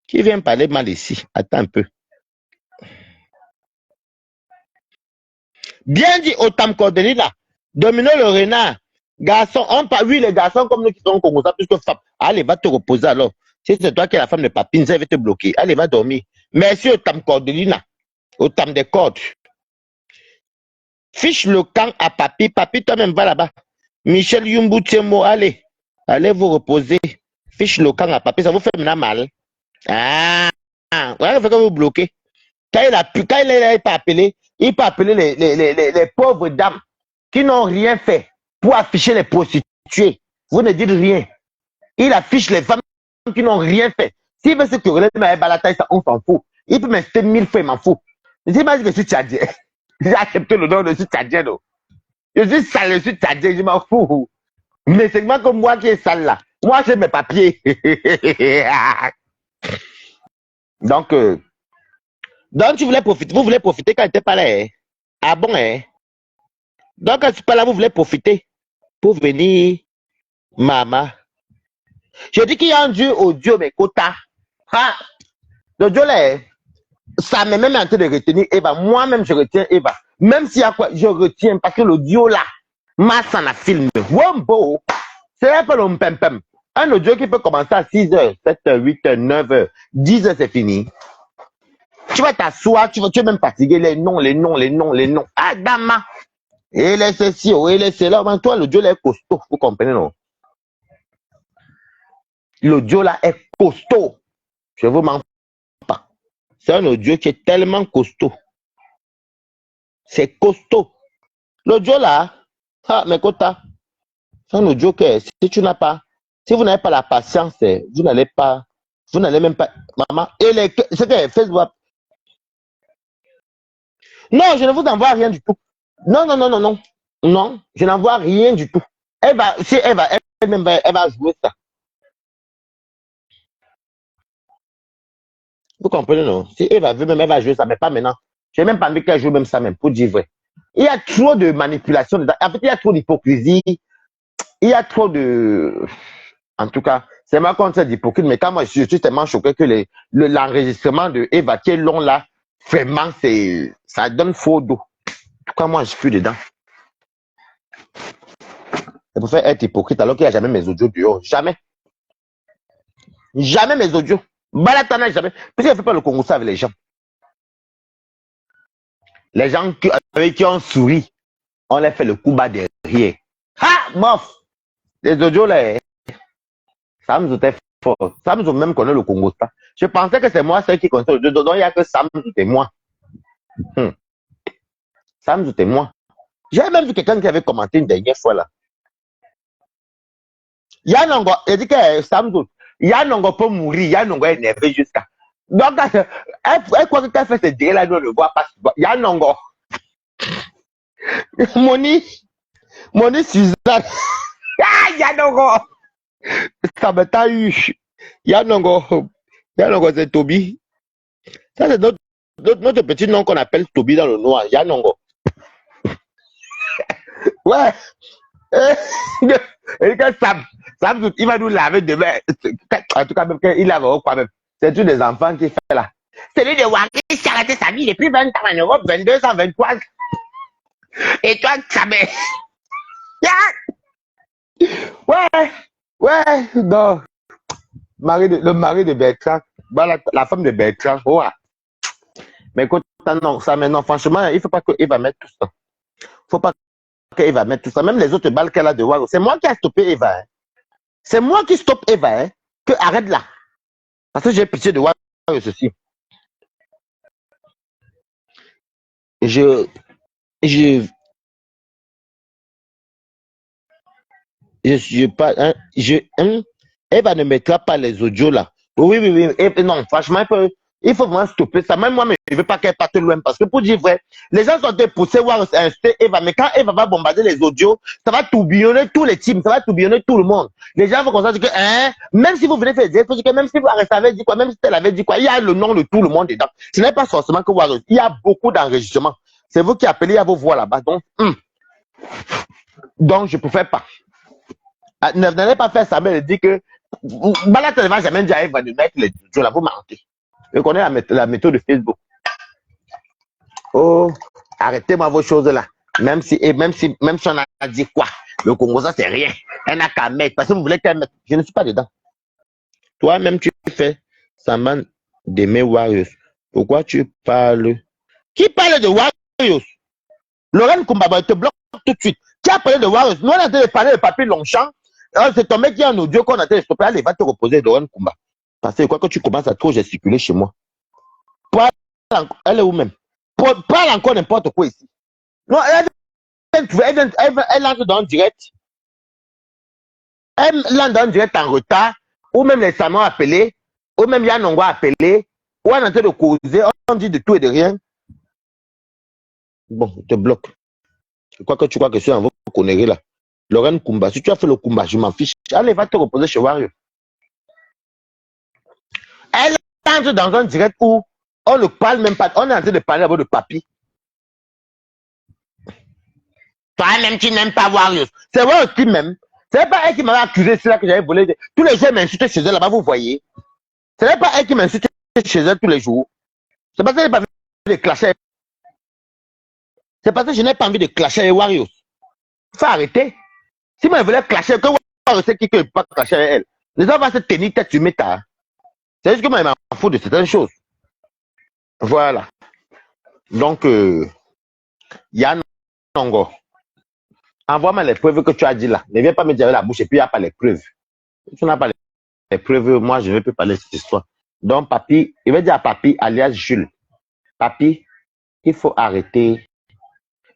Speaker 1: Qui vient parler mal ici? Attends un peu. Bien dit au Tam Cordeli là. Domino le renard. Garçon, oui, les garçons comme nous qui sont comme ça, puisque femme. Allez, va te reposer alors. Si c'est toi qui es la femme de papine, ça va te bloquer. Allez, va dormir. Merci au Tam Cordeli là. Au Tam des cordes. Fiche le camp à papy. Papy, toi-même, va là-bas. Michel Yumbu Tiemo, allez vous reposer. Fiche le camp à papy, ça vous fait maintenant mal. Ah, ouais, il faut que vous bloquez. Quand il n'a pas appelé, il peut appeler les pauvres dames qui n'ont rien fait pour afficher les prostituées. Vous ne dites rien. Il affiche les femmes qui n'ont rien fait. S'il veut se quereller, on s'en fout. Il peut m'inviter 1000 fois, il m'en fout. Je dis, je suis tchadien. J'ai accepté le nom, je suis tchadien. Je suis sale, je suis tchadien, je m'en fous. Mais c'est moi comme moi qui est sale là. Moi, j'ai mes papiers. Donc, vous voulez profiter quand tu n'étais pas là. Hein? Ah bon, hein? Donc, quand tu n'es pas là, vous voulez profiter pour venir, maman. Je dis qu'il y a un Dieu au Dieu, mais quota. Ah, le Dieu là, ça m'est même en train de retenir Eva. Moi-même, je retiens Eva. Même s'il y a quoi, je retiens parce que le Dieu là, masse en a filmé. Wombo, c'est pas le pem. Un audio qui peut commencer à 6h, 7h, 8h, 9h, 10h, c'est fini. Tu vas t'asseoir, tu es même fatigué, les noms. Ah, dama. Et les ceci, et les cela. Ben, toi, l'audio là est costaud, vous comprenez, non? L'audio là est costaud. Je vous mens pas. C'est un audio qui est tellement costaud. C'est costaud. L'audio là, mais Kota, c'est un audio que si vous n'avez pas la patience, vous n'allez même pas, maman, c'est que Facebook. Non, je ne vous envoie rien du tout. Non, je n'envoie rien du tout. Elle va elle-même, elle va jouer ça. Vous comprenez, non? Si Eva veut même, elle va jouer ça, mais pas maintenant. J'ai même pas envie qu'elle joue même ça, même, pour dire vrai. Il y a trop de manipulation dedans. En fait, il y a trop d'hypocrisie. Il y a trop de... En tout cas, c'est moi contre cette hypocrite, mais quand moi, je suis tellement choqué que l'enregistrement de Eva qui est long là, vraiment, ça donne faux dos. En tout cas, moi, je suis dedans. C'est pour faire être hypocrite alors qu'il n'y a jamais mes audios dehors. Jamais. Jamais mes audios. Balatana, jamais. Parce qu'elle ne fait pas le Congo ça avec les gens. Les gens avec qui ont souri, on les fait le coup bas derrière. Ha! Mof! Les audios là, Samzou était fort. Samzou même connaît le Congo ça. Je pensais que c'est moi celle qui connaissait le audio. Donc il n'y a que Samzou et moi. Samzou et moi. J'ai même vu quelqu'un qui avait commenté une dernière fois là. Yanongo, il dit que Samzou, Yanongo peut mourir, Yanongo est énervé jusqu'à. Donc, elle croit que quand elle fait ce dire là, nous ne le voit pas. Yanongo. Moni Suzanne. Ah, Yanongo. Ça me t'a eu. Yanongo, c'est Toby. Ça, c'est notre petit nom qu'on appelle Toby dans le noir. Yanongo. Ouais. Et que Sam, il va nous laver demain. En tout cas, même qu'il lave quoi même. C'est tous des enfants qui fait là. Celui de Wari qui a raté sa vie depuis 20 ans en Europe, 22 ans, 23 ans. Et toi, ça me... Ouais, non. Le mari de Bertrand, bah, la femme de Bertrand, ouais. Mais écoute, non, ça maintenant, franchement, il ne faut pas qu'il va mettre tout ça. Il ne faut pas qu'il va mettre tout ça. Même les autres balles qu'elle a de Waro, c'est moi qui ai stoppé Eva. Hein. C'est moi qui stoppe Eva, hein, que arrête là. Parce que j'ai pitié de voir ceci. Eva ne mettra pas les audios là. Oui. Non, franchement, il faut vraiment stopper ça. Même moi, je ne veux pas qu'elle parte loin. Parce que pour dire vrai, les gens sont poussés voir insulter Eva. Mais quand Eva va bombarder les audios, ça va tourbillonner tous les teams, ça va tourbillonner tout le monde. Les gens vont constater que, même si vous venez faire des il faut dire que même si Warren avait dit quoi, même si elle avait dit quoi, il y a le nom de tout le monde dedans. Ce n'est pas forcément que Warren. Il y a beaucoup d'enregistrements. C'est vous qui appelez à vos voix là-bas. Donc, je ne préfère pas. N'allez pas faire ça, mais elle dit que Balat ne va jamais dire à Eva de mettre les audios là, vous mentez. Je connais la méthode de Facebook. Oh, arrêtez-moi vos choses là. Même si on a dit quoi, le Congo, ça c'est rien. Elle n'a qu'à mettre. Parce que vous voulez qu'elle mette. Je ne suis pas dedans. Toi-même, tu fais semblant d'aimer Warriors. Pourquoi tu parles? Qui parle de Warriors? Lorraine Kumbaba te bloque tout de suite. Qui a parlé de Warriors? Nous, on a été parler de Papi Longchamp. C'est ton mec qui est en audio qu'on a été stoppé. Allez, va te reposer, Lorraine Kumba. Parce que quoi que tu commences à trop gesticuler chez moi. Elle est où même? Parle encore n'importe quoi ici. Non, elle entre dans le direct. Elle entre dans le direct en retard. Ou même les Samans appelés. Ou même Yanongo appelé. Ou on est en train de causer. On dit de tout et de rien. Bon, je te bloque. Quoi que tu crois que je suis en vos conneries là. Lorraine Kumba, si tu as fait le Kumba, je m'en fiche. Allez, va te reposer chez Wario. Elle entre dans un direct où on ne parle même pas. On est en train de parler d'abord de Papi. Toi-même, tu n'aimes pas Warriors. C'est moi aussi même. Ce n'est pas elle qui m'avait accusé, c'est là que j'avais volé. Tous les jours, elle m'insultait chez elle là-bas, vous voyez. Ce n'est pas elle qui m'insultait chez elle tous les jours. C'est parce que je n'ai pas envie de clasher. C'est parce que je n'ai pas envie de clasher les Warriors. Il faut arrêter. Si moi je voulais clasher, que Warriors c'est qui ne peut pas clasher avec elle. Les gens vont se tenir tête sur méta. C'est juste que moi, je m'en fous de certaines choses. Voilà. Donc, Yann Nongo. Envoie-moi les preuves que tu as dit là. Ne viens pas me dire avec la bouche et puis il n'y a pas les preuves. Si tu n'as pas les preuves, moi je ne peux pas parler de cette histoire. Donc, Papi, il va dire à Papi, alias Jules, Papi, il faut arrêter.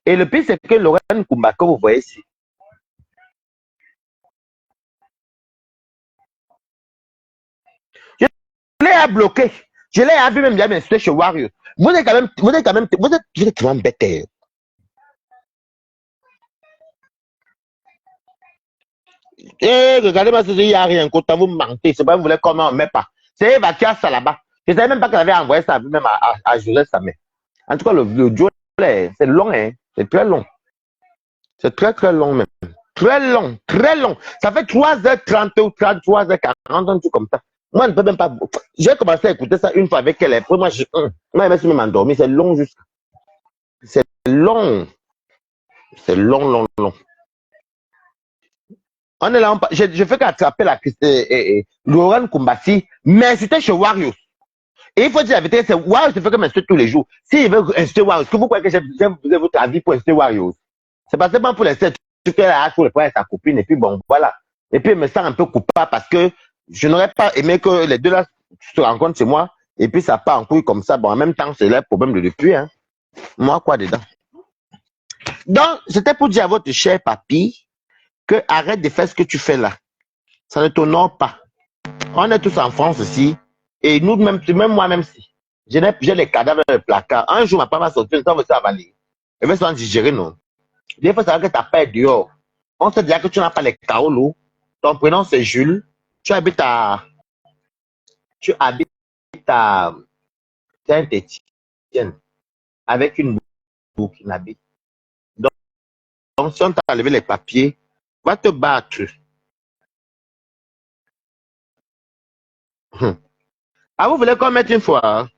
Speaker 1: Et le pire, c'est que Lorraine Kumba, que vous voyez ici, je l'ai bloqué. Je l'ai vu même bien m'insulter chez Wario. Vous êtes vraiment bête. Eh, regardez-moi, il n'y a rien. Quand vous mentez, c'est pas vous voulez comment on met pas. C'est Eva qui a ça là-bas. Je ne savais même pas qu'elle avait envoyé ça même à Joseph Samé. En tout cas, le Joe, c'est long, hein. C'est très long. C'est très, très long même. Très long, très long. Ça fait 3h30 ou 3h40, un truc comme ça. Moi, je ne peux même pas. J'ai commencé à écouter ça une fois avec elle. Après, moi, je me suis même endormi. C'est long juste. C'est long. C'est long, long, long. On est là, je fais qu'attraper la Laurent Kumbasi, mais c'était chez Warriors. Et il faut dire la vérité, c'est Warriors qui fait que m'insulte tous les jours. S'il veut insulter Warriors, est-ce que vous croyez que j'ai votre avis pour insulter Warriors? C'est pas seulement pour laisser tout qu'elle a sur le point avec sa copine, et puis bon, voilà. Et puis, il me sent un peu coupable parce que je n'aurais pas aimé que les deux là se rencontrent chez moi, et puis ça part en couille comme ça. Bon, en même temps, c'est le problème de depuis, hein. Moi, quoi dedans? Donc, c'était pour dire à votre cher papy que arrête de faire ce que tu fais là. Ça ne t'honore pas. On est tous en France ici, et nous, même moi-même, si j'ai les cadavres dans le placard, un jour, ma femme va sortir, on va s'avaler. Elle va se digérer, non. Des fois, ça veut dire que tu n'as pas dehors. On te dit que tu n'as pas les kaolo. Ton prénom, c'est Jules. Tu habites à Saint-Étienne avec une burkinabé. Donc, si on t'a enlevé les papiers, va te battre. Ah, vous voulez qu'on mette une fois? Hein?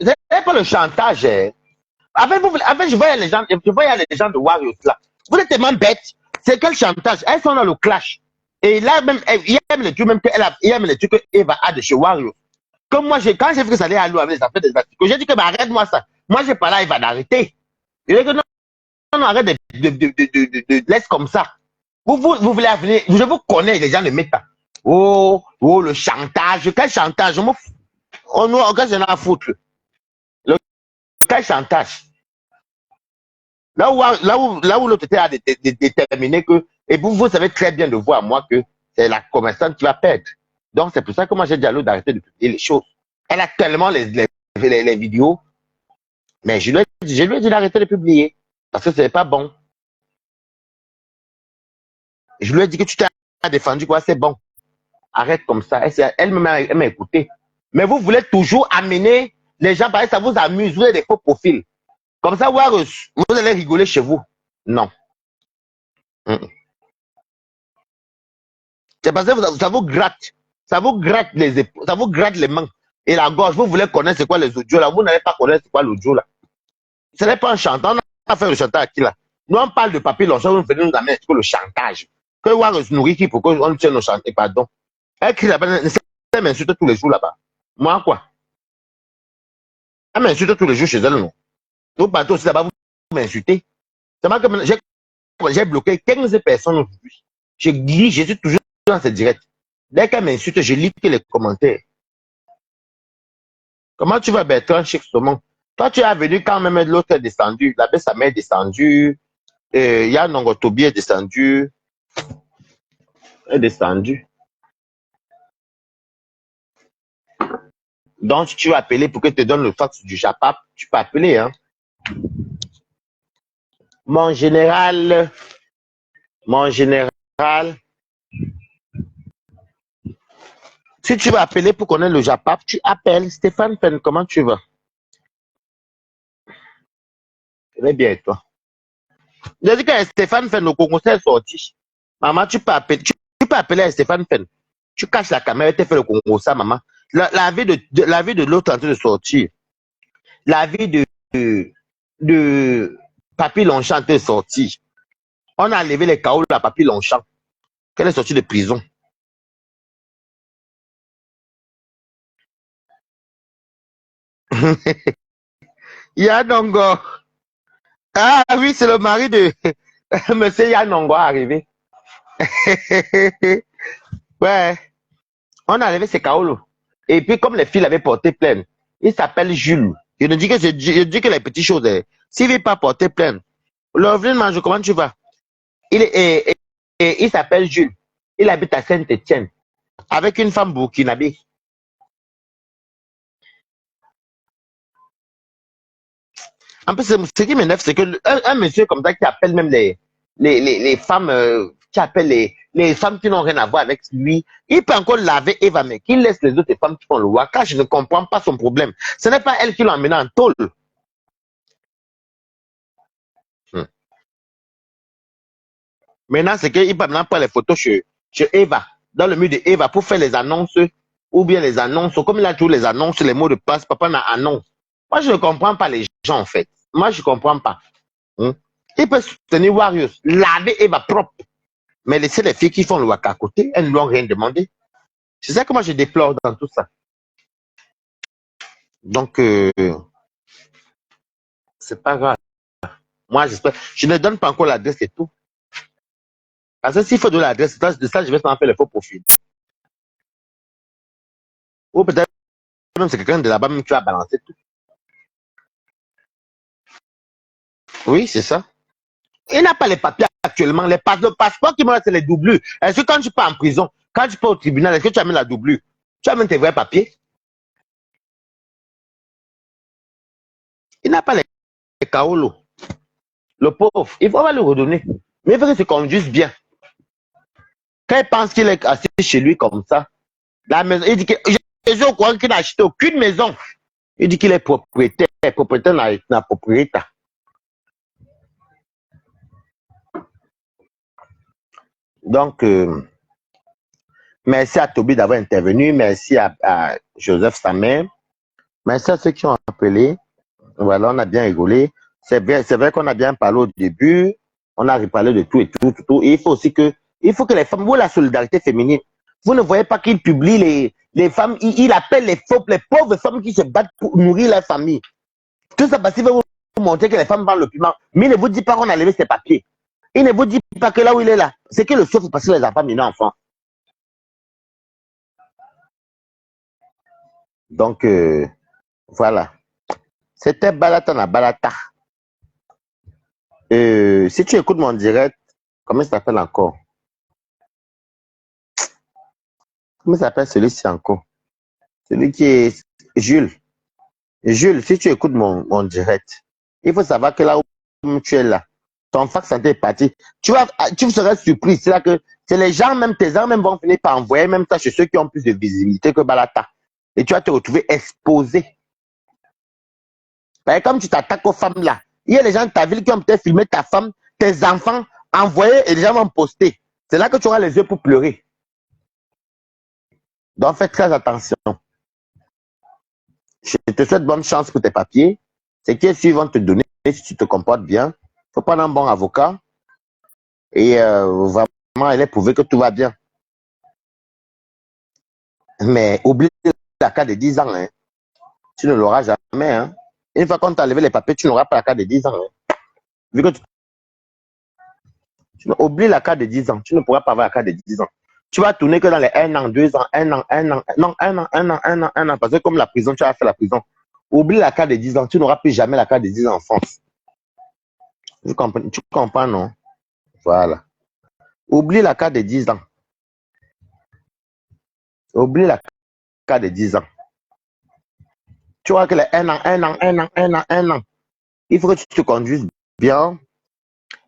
Speaker 1: C'est pas le chantage. Hein? En fait, je voyais les gens de Warriors là. Vous êtes tellement bêtes. C'est quel chantage? Elles sont dans le clash. Et là, même, il y a même les trucs que Eva a de chez Warriors. Comme moi, quand j'ai vu que ça allait à l'eau avec les affaires des articles, j'ai dit que bah, arrête-moi ça. Moi, j'ai parlé à Eva d'arrêter. Il dit que non, non, arrête de laisse comme ça. Vous voulez venir, je vous connais, les gens de Meta. Oh, le chantage. Quel chantage? On nous, qu'est-ce qu'on a à foutre? Quel chantage? Là où l'autre était à déterminer que, et vous savez très bien de voir moi que c'est la commerçante qui va perdre. Donc c'est pour ça que moi j'ai dit à l'autre d'arrêter de publier les choses. Elle a tellement les vidéos, mais je lui ai dit d'arrêter de publier parce que ce n'est pas bon. Je lui ai dit que tu t'es défendu, quoi, c'est bon. Arrête comme ça. Elle m'a écouté. Mais vous voulez toujours amener les gens, parce que ça vous amuse, vous avez des faux profils. Comme ça, vous allez rigoler chez vous. Non. C'est parce que ça vous gratte. Ça vous gratte les épaules, ça vous gratte les mains et la gorge. Vous voulez connaître c'est quoi les audios là. Vous n'allez pas connaître c'est quoi l'audio là. Ce n'est pas un chanteur. On a fait le chantage à qui là? Nous on parle de papier Longchamp, vous venez nous amener le chantage. Que voir se nourrir qui pour qu'on tienne nos chantiers, pardon. Elle crie là-bas, elle m'insulte tous les jours là-bas. Moi quoi? Elle m'insulte tous les jours chez elle, non? Vous partez aussi là-bas, vous m'insultez. C'est moi que j'ai bloqué 15 personnes aujourd'hui. Je suis toujours dans ce direct. Dès qu'elle m'insulte, je lis les commentaires. Comment tu vas, Bertrand Chixomon? Toi, tu es venu quand même l'autre est descendu. La baisse, sa mère est descendue. Yann Nongotobi est descendu. Est descendu. Donc, tu vas appeler pour que te donne le fax du Japap. Tu peux appeler, hein. Mon général. Si tu vas appeler pour connaître le Japap, tu appelles Stéphane Pen. Comment tu vas? Très bien, et toi? J'ai dit que Stéphane Pen, le Congo est sorti. Maman, tu peux appeler à Stéphane Pen. Tu caches la caméra et tu fais le Congo, ça, maman. La vie de l'autre en train de sortir. La vie de Papy Longchamp en train de sortir. On a enlevé les chaos à Papy Longchamp. Qu'elle est sortie de prison. Yanongo. Ah oui, c'est le mari de Monsieur Yanongo arrivé. Ouais. On a enlevé ces kaolos. Et puis, comme les filles avaient porté plainte, il s'appelle Jules. Je dis que les petites choses, s'il ne veut pas porter plainte, Lovely Manjo, comment tu vas? Il s'appelle Jules. Il habite à Saint-Étienne avec une femme burkinabé. En plus, ce qui m'énerve, c'est que un monsieur comme ça qui appelle même les femmes, qui appelle les femmes qui n'ont rien à voir avec lui, il peut encore laver Eva, mais qu'il laisse les autres femmes qui font le waka. Je ne comprends pas son problème. Ce n'est pas elle qui l'a emmené en tôle. Maintenant, c'est qu'il peut maintenant prendre les photos chez Eva, dans le mur de Eva, pour faire les annonces, ou bien les annonces, comme il a toujours les annonces, les mots de passe, papa n'a annonce. Moi, je ne comprends pas les gens, en fait. Moi, je ne comprends pas. Il peut soutenir Warriors, laver Eva propre, mais laisser les filles qui font le waka à côté, elles ne lui ont rien demandé. C'est ça que moi, je déplore dans tout ça. Donc, c'est pas grave. Moi, j'espère. Je ne donne pas encore l'adresse et tout. Parce que s'il faut donner l'adresse, de ça, je vais s'en faire le faux profil. Ou peut-être même c'est quelqu'un de là-bas même qui va balancer tout. Oui, c'est ça. Il n'a pas les papiers actuellement. Le passeport qui me reste, c'est les doublures. Est-ce que quand tu pars en prison, quand tu pars au tribunal, est-ce que tu amènes la doublure? Tu amènes tes vrais papiers? Il n'a pas les kaolos. Le pauvre, il faut le redonner. Mais il faut qu'il se conduise bien. Quand il pense qu'il est assis chez lui comme ça, la maison, il dit que je suis au courant qu'il n'a acheté aucune maison. Il dit qu'il est propriétaire. Propriétaire n'a propriété. Donc, merci à Toby d'avoir intervenu. Merci à Joseph Samer. Merci à ceux qui ont appelé. Voilà, on a bien rigolé. C'est vrai qu'on a bien parlé au début. On a reparlé de tout et tout. Et il faut aussi que les femmes, vous, la solidarité féminine, vous ne voyez pas qu'il publie les femmes, il appelle les pauvres femmes qui se battent pour nourrir leur famille. Tout ça parce qu'il veut vous montrer que les femmes vendent le piment. Mais il ne vous dit pas qu'on a levé ses papiers. Il ne vous dit pas que là où il est là, c'est que le sauf parce que les enfants mineurs enfants. Donc, voilà. C'était Balatana Balata. Si tu écoutes mon direct, comment il s'appelle encore? Comment il s'appelle celui-ci encore? Celui qui est Jules. Jules, si tu écoutes mon direct, il faut savoir que là où tu es là, ton fax santé est parti. Tu serais surpris. C'est là que c'est les gens, même tes gens, même vont finir par envoyer même ça chez ceux qui ont plus de visibilité que Balata. Et tu vas te retrouver exposé. Comme tu t'attaques aux femmes là, il y a les gens de ta ville qui ont peut-être filmé ta femme, tes enfants, envoyé et les gens vont poster. C'est là que tu auras les yeux pour pleurer. Donc fais très attention. Je te souhaite bonne chance pour tes papiers. C'est qu'ils vont te donner si tu te comportes bien. Il faut prendre un bon avocat. Et vraiment, il est prouvé que tout va bien. Mais oublie la carte de 10 ans. Hein. Tu ne l'auras jamais. Hein. Une fois qu'on t'a enlevé les papiers, tu n'auras pas la carte de 10 ans. Hein. Vu que tu oublies la carte de 10 ans. Tu ne pourras pas avoir la carte de 10 ans. Tu vas tourner que dans les 1 an, 2 ans, 1 an, 1 an. Non, 1 an, 1 an, 1 an, 1 an. Parce que comme la prison, tu as fait la prison. Oublie la carte de 10 ans. Tu n'auras plus jamais la carte de 10 ans en France. Tu comprends, non? Voilà. Oublie la carte de 10 ans. Oublie la carte de 10 ans. Tu vois que les 1 an, 1 an, 1 an, 1 an, 1 an. Il faut que tu te conduises bien.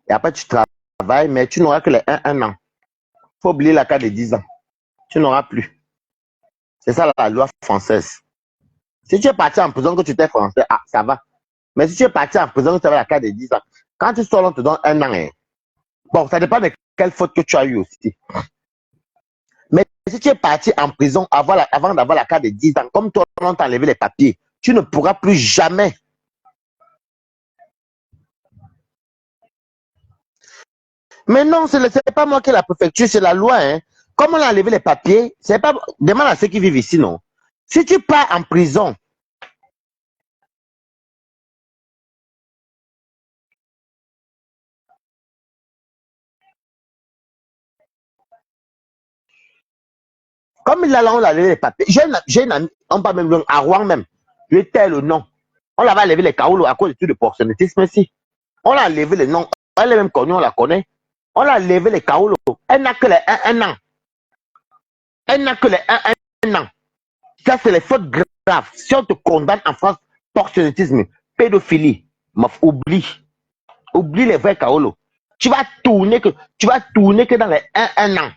Speaker 1: Et après, tu travailles, mais tu n'auras que les 1 an. Il faut oublier la carte de 10 ans. Tu n'auras plus. C'est ça la loi française. Si tu es parti en prison que tu étais français, ça va. Mais si tu es parti en prison que tu avais la carte de 10 ans, quand tu sors, on te donne 1 an. Hein. Bon, ça dépend de quelle faute que tu as eu aussi. Mais si tu es parti en prison avant d'avoir la carte de 10 ans, comme toi, on t'a enlevé les papiers, tu ne pourras plus jamais. Mais non, ce n'est pas moi qui ai la préfecture, c'est la loi. Hein. Comme on a enlevé les papiers, c'est pas. Demande à ceux qui vivent ici, non. Si tu pars en prison, comme il a enlevé les papiers, j'ai une amie, on parle même à Rouen même, je vais taire le nom. On l'avait enlevé les kaolos à cause de proxénétisme ici. On a enlevé le nom, elle est même connue, on la connaît. On a enlevé les kaolos. Elle n'a que les 1 an. Elle n'a que les 1 an. Ça, c'est les fautes graves. Si on te condamne en France, proxénétisme, pédophilie, Oublie. Oublie les vrais Kaolo. Tu vas tourner que dans les un an.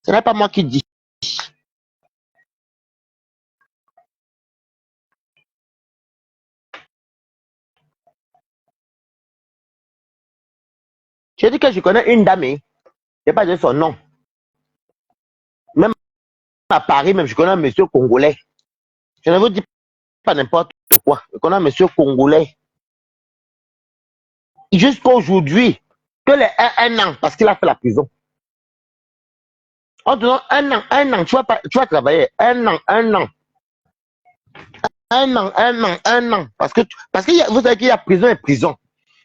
Speaker 1: Ce n'est pas moi qui dis. Je dis que je connais une dame, je ne vais pas dire son nom. Même à Paris, même je connais un monsieur congolais. Je ne vous dis pas n'importe quoi. Je connais un monsieur congolais. Jusqu'à aujourd'hui, que les un an, parce qu'il a fait la prison. En donnant un an, tu vas travailler. Un an. Un an. Parce que vous savez qu'il y a prison et prison.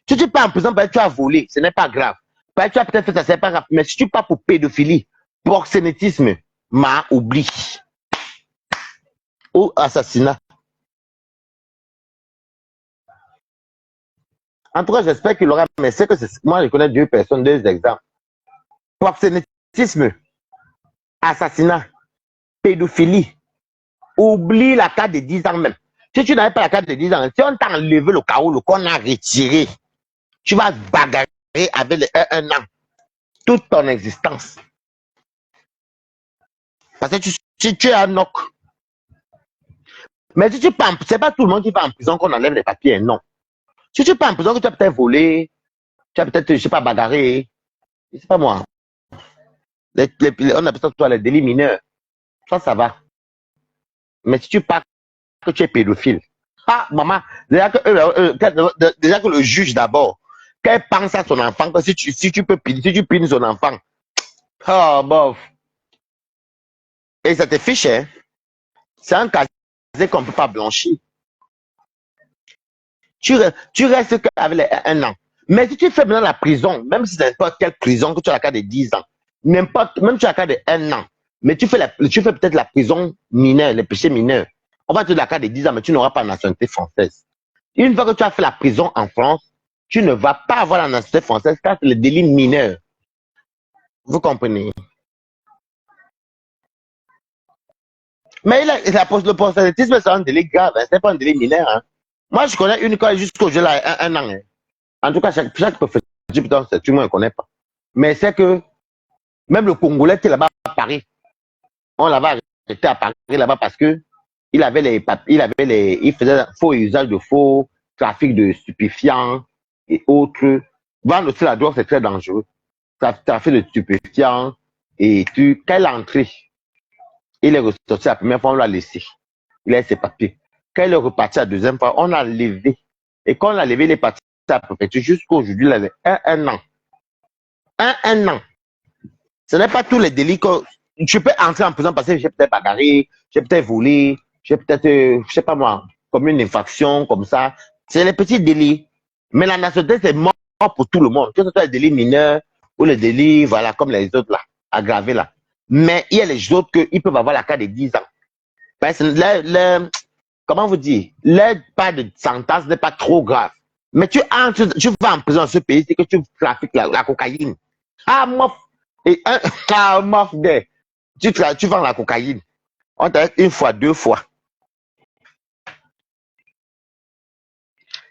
Speaker 1: Si tu pars en prison, tu as volé, ce n'est pas grave. Tu as peut-être fait ça, ce n'est pas grave. Mais si tu pars pour pédophilie, proxénétisme, oublie. Ou assassinat. En tout cas, j'espère qu'il aura. Mais c'est que moi, je connais 2 personnes, 2 exemples. Proxénétisme, assassinat, pédophilie. Oublie la carte de 10 ans même. Si tu n'avais pas la carte de 10 ans, si on t'a enlevé le carreau, qu'on a retiré, tu vas bagarrer avec un an. Toute ton existence. Parce que tu es un knock. Mais si tu pars, c'est pas tout le monde qui va en prison qu'on enlève les papiers, non. Si tu pars en prison, que tu as peut-être volé, tu as peut-être, je sais pas, bagarré, je sais pas moi. On appelle ça toi les délits mineurs. Ça va. Mais si tu pars que tu es pédophile, maman, déjà que le juge d'abord, qu'elle pense à son enfant, que si tu peux pines son enfant, bof. Et ça te fiche, hein. C'est un casier qu'on ne peut pas blanchir. Tu restes avec un an. Mais si tu fais maintenant la prison, même si c'est n'importe quelle prison, que tu as la carte de 10 ans, même tu as la carte de 1 an, mais tu fais peut-être la prison mineure, les péchés mineurs. On va te donner la carte de 10 ans, mais tu n'auras pas la nationalité française. Une fois que tu as fait la prison en France, tu ne vas pas avoir la nationalité française car c'est le délit mineur. Vous comprenez? Mais le proxénétisme, c'est un délit grave, hein, ce n'est pas un délit mineur. Hein. Moi, je connais une fois jusqu'au jeu là, un an. Hein. En tout cas, chaque professeur, tout le monde ne connaît pas. Mais c'est que même le Congolais qui est là-bas à Paris, on l'avait arrêté à Paris là-bas parce que il faisait faux usage de faux, trafic de stupéfiants et autres. Vendre aussi la drogue, c'est très dangereux. Trafic de stupéfiants et tout. Quand il est entré, il est ressorti la première fois, on l'a laissé. Il a ses papiers. Quand il est reparti la deuxième fois, on l'a levé. Et quand on l'a levé, il est parti à la préfecture jusqu'à aujourd'hui, il avait un an. Un an. Ce n'est pas tous les délits que tu peux entrer en prison parce que j'ai peut-être bagarré, j'ai peut-être volé, j'ai peut-être, je sais pas moi, comme une infraction, comme ça. C'est les petits délits. Mais la nationalité, c'est mort pour tout le monde. Que ce soit les délits mineurs ou les délits, voilà, comme les autres là, aggravés là. Mais il y a les autres qu'ils peuvent avoir la carte de 10 ans. Parce que comment vous dire, l'aide pas de sentence n'est pas trop grave. Mais tu vas en prison dans ce pays, c'est que tu trafiques la cocaïne. Mof. Et mof, tu vends la cocaïne. On t'arrête 1 fois, 2 fois.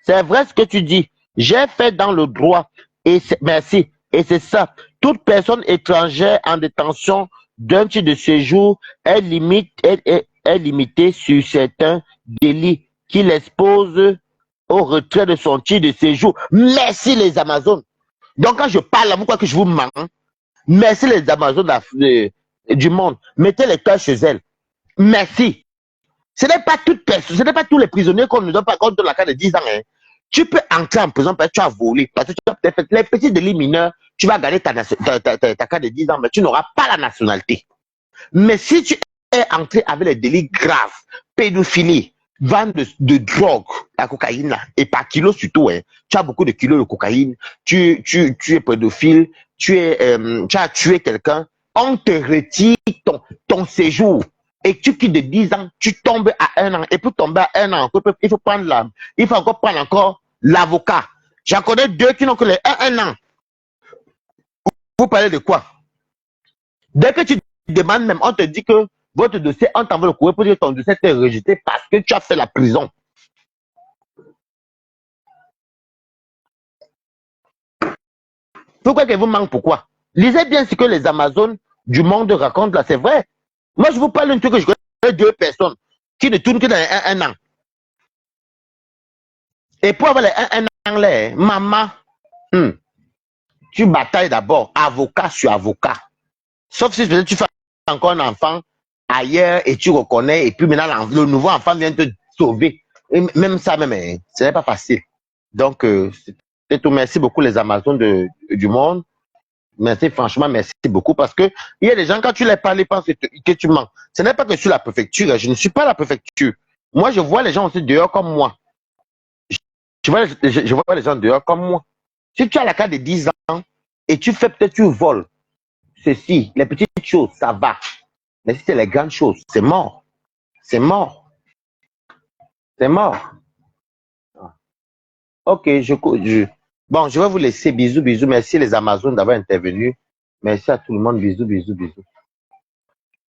Speaker 1: C'est vrai ce que tu dis. J'ai fait dans le droit. Merci. Et c'est ça. Toute personne étrangère en détention d'un titre de séjour est limitée sur certains délits qui l'exposent au retrait de son titre de séjour. Merci les Amazones. Donc quand je parle, vous croyez que je vous mens? Merci les Amazones du monde. Mettez les cœurs chez elles. Merci. Ce n'est pas toute personne, ce n'est pas tous les prisonniers qu'on ne donne pas compte de la carte de 10 ans. Hein. Tu peux entrer en prison parce que tu as volé, parce que tu as peut-être fait les petits délits mineurs, tu vas garder ta carte de 10 ans, mais tu n'auras pas la nationalité. Mais si tu es entré avec les délits graves, pédophilie, vente de drogue, la cocaïne, là, et par kilo surtout, hein, tu as beaucoup de kilos de cocaïne, tu es pédophile, tu as tué quelqu'un, on te retire ton séjour. Et tu quittes de 10 ans, tu tombes à 1 an. Et pour tomber à 1 an, il faut encore prendre l'avocat. J'en connais 2 qui n'ont que les 1 an. Vous parlez de quoi? Dès que tu demandes même, on te dit que votre dossier, on t'envoie le courrier pour dire que ton dossier est rejeté parce que tu as fait la prison. Pourquoi qu'elle vous manque? Pourquoi? Lisez bien ce que les Amazones du monde racontent là, c'est vrai. Moi, je vous parle d'un truc que je connais 2 personnes qui ne tournent que dans un an. Et pour avoir les un an là, maman, tu batailles d'abord, avocat sur avocat. Sauf si peut-être tu fais encore un enfant ailleurs et tu reconnais, et puis maintenant le nouveau enfant vient te sauver. Et même ça, même, ce n'est pas facile. Donc, c'est tout. Merci beaucoup les Amazones du monde. Merci, franchement, merci beaucoup. Parce que il y a des gens, quand tu les parles, ils pensent que tu mens. Ce n'est pas que je suis la préfecture. Je ne suis pas la préfecture. Moi, je vois les gens aussi dehors comme moi. Je vois les gens dehors comme moi. Si tu as la carte de 10 ans et tu fais peut-être, tu voles. Ceci, les petites choses, ça va. Mais si c'est les grandes choses, c'est mort. C'est mort. C'est mort. Ok, bon, je vais vous laisser. Bisous, bisous. Merci les Amazones d'avoir intervenu. Merci à tout le monde. Bisous, bisous, bisous.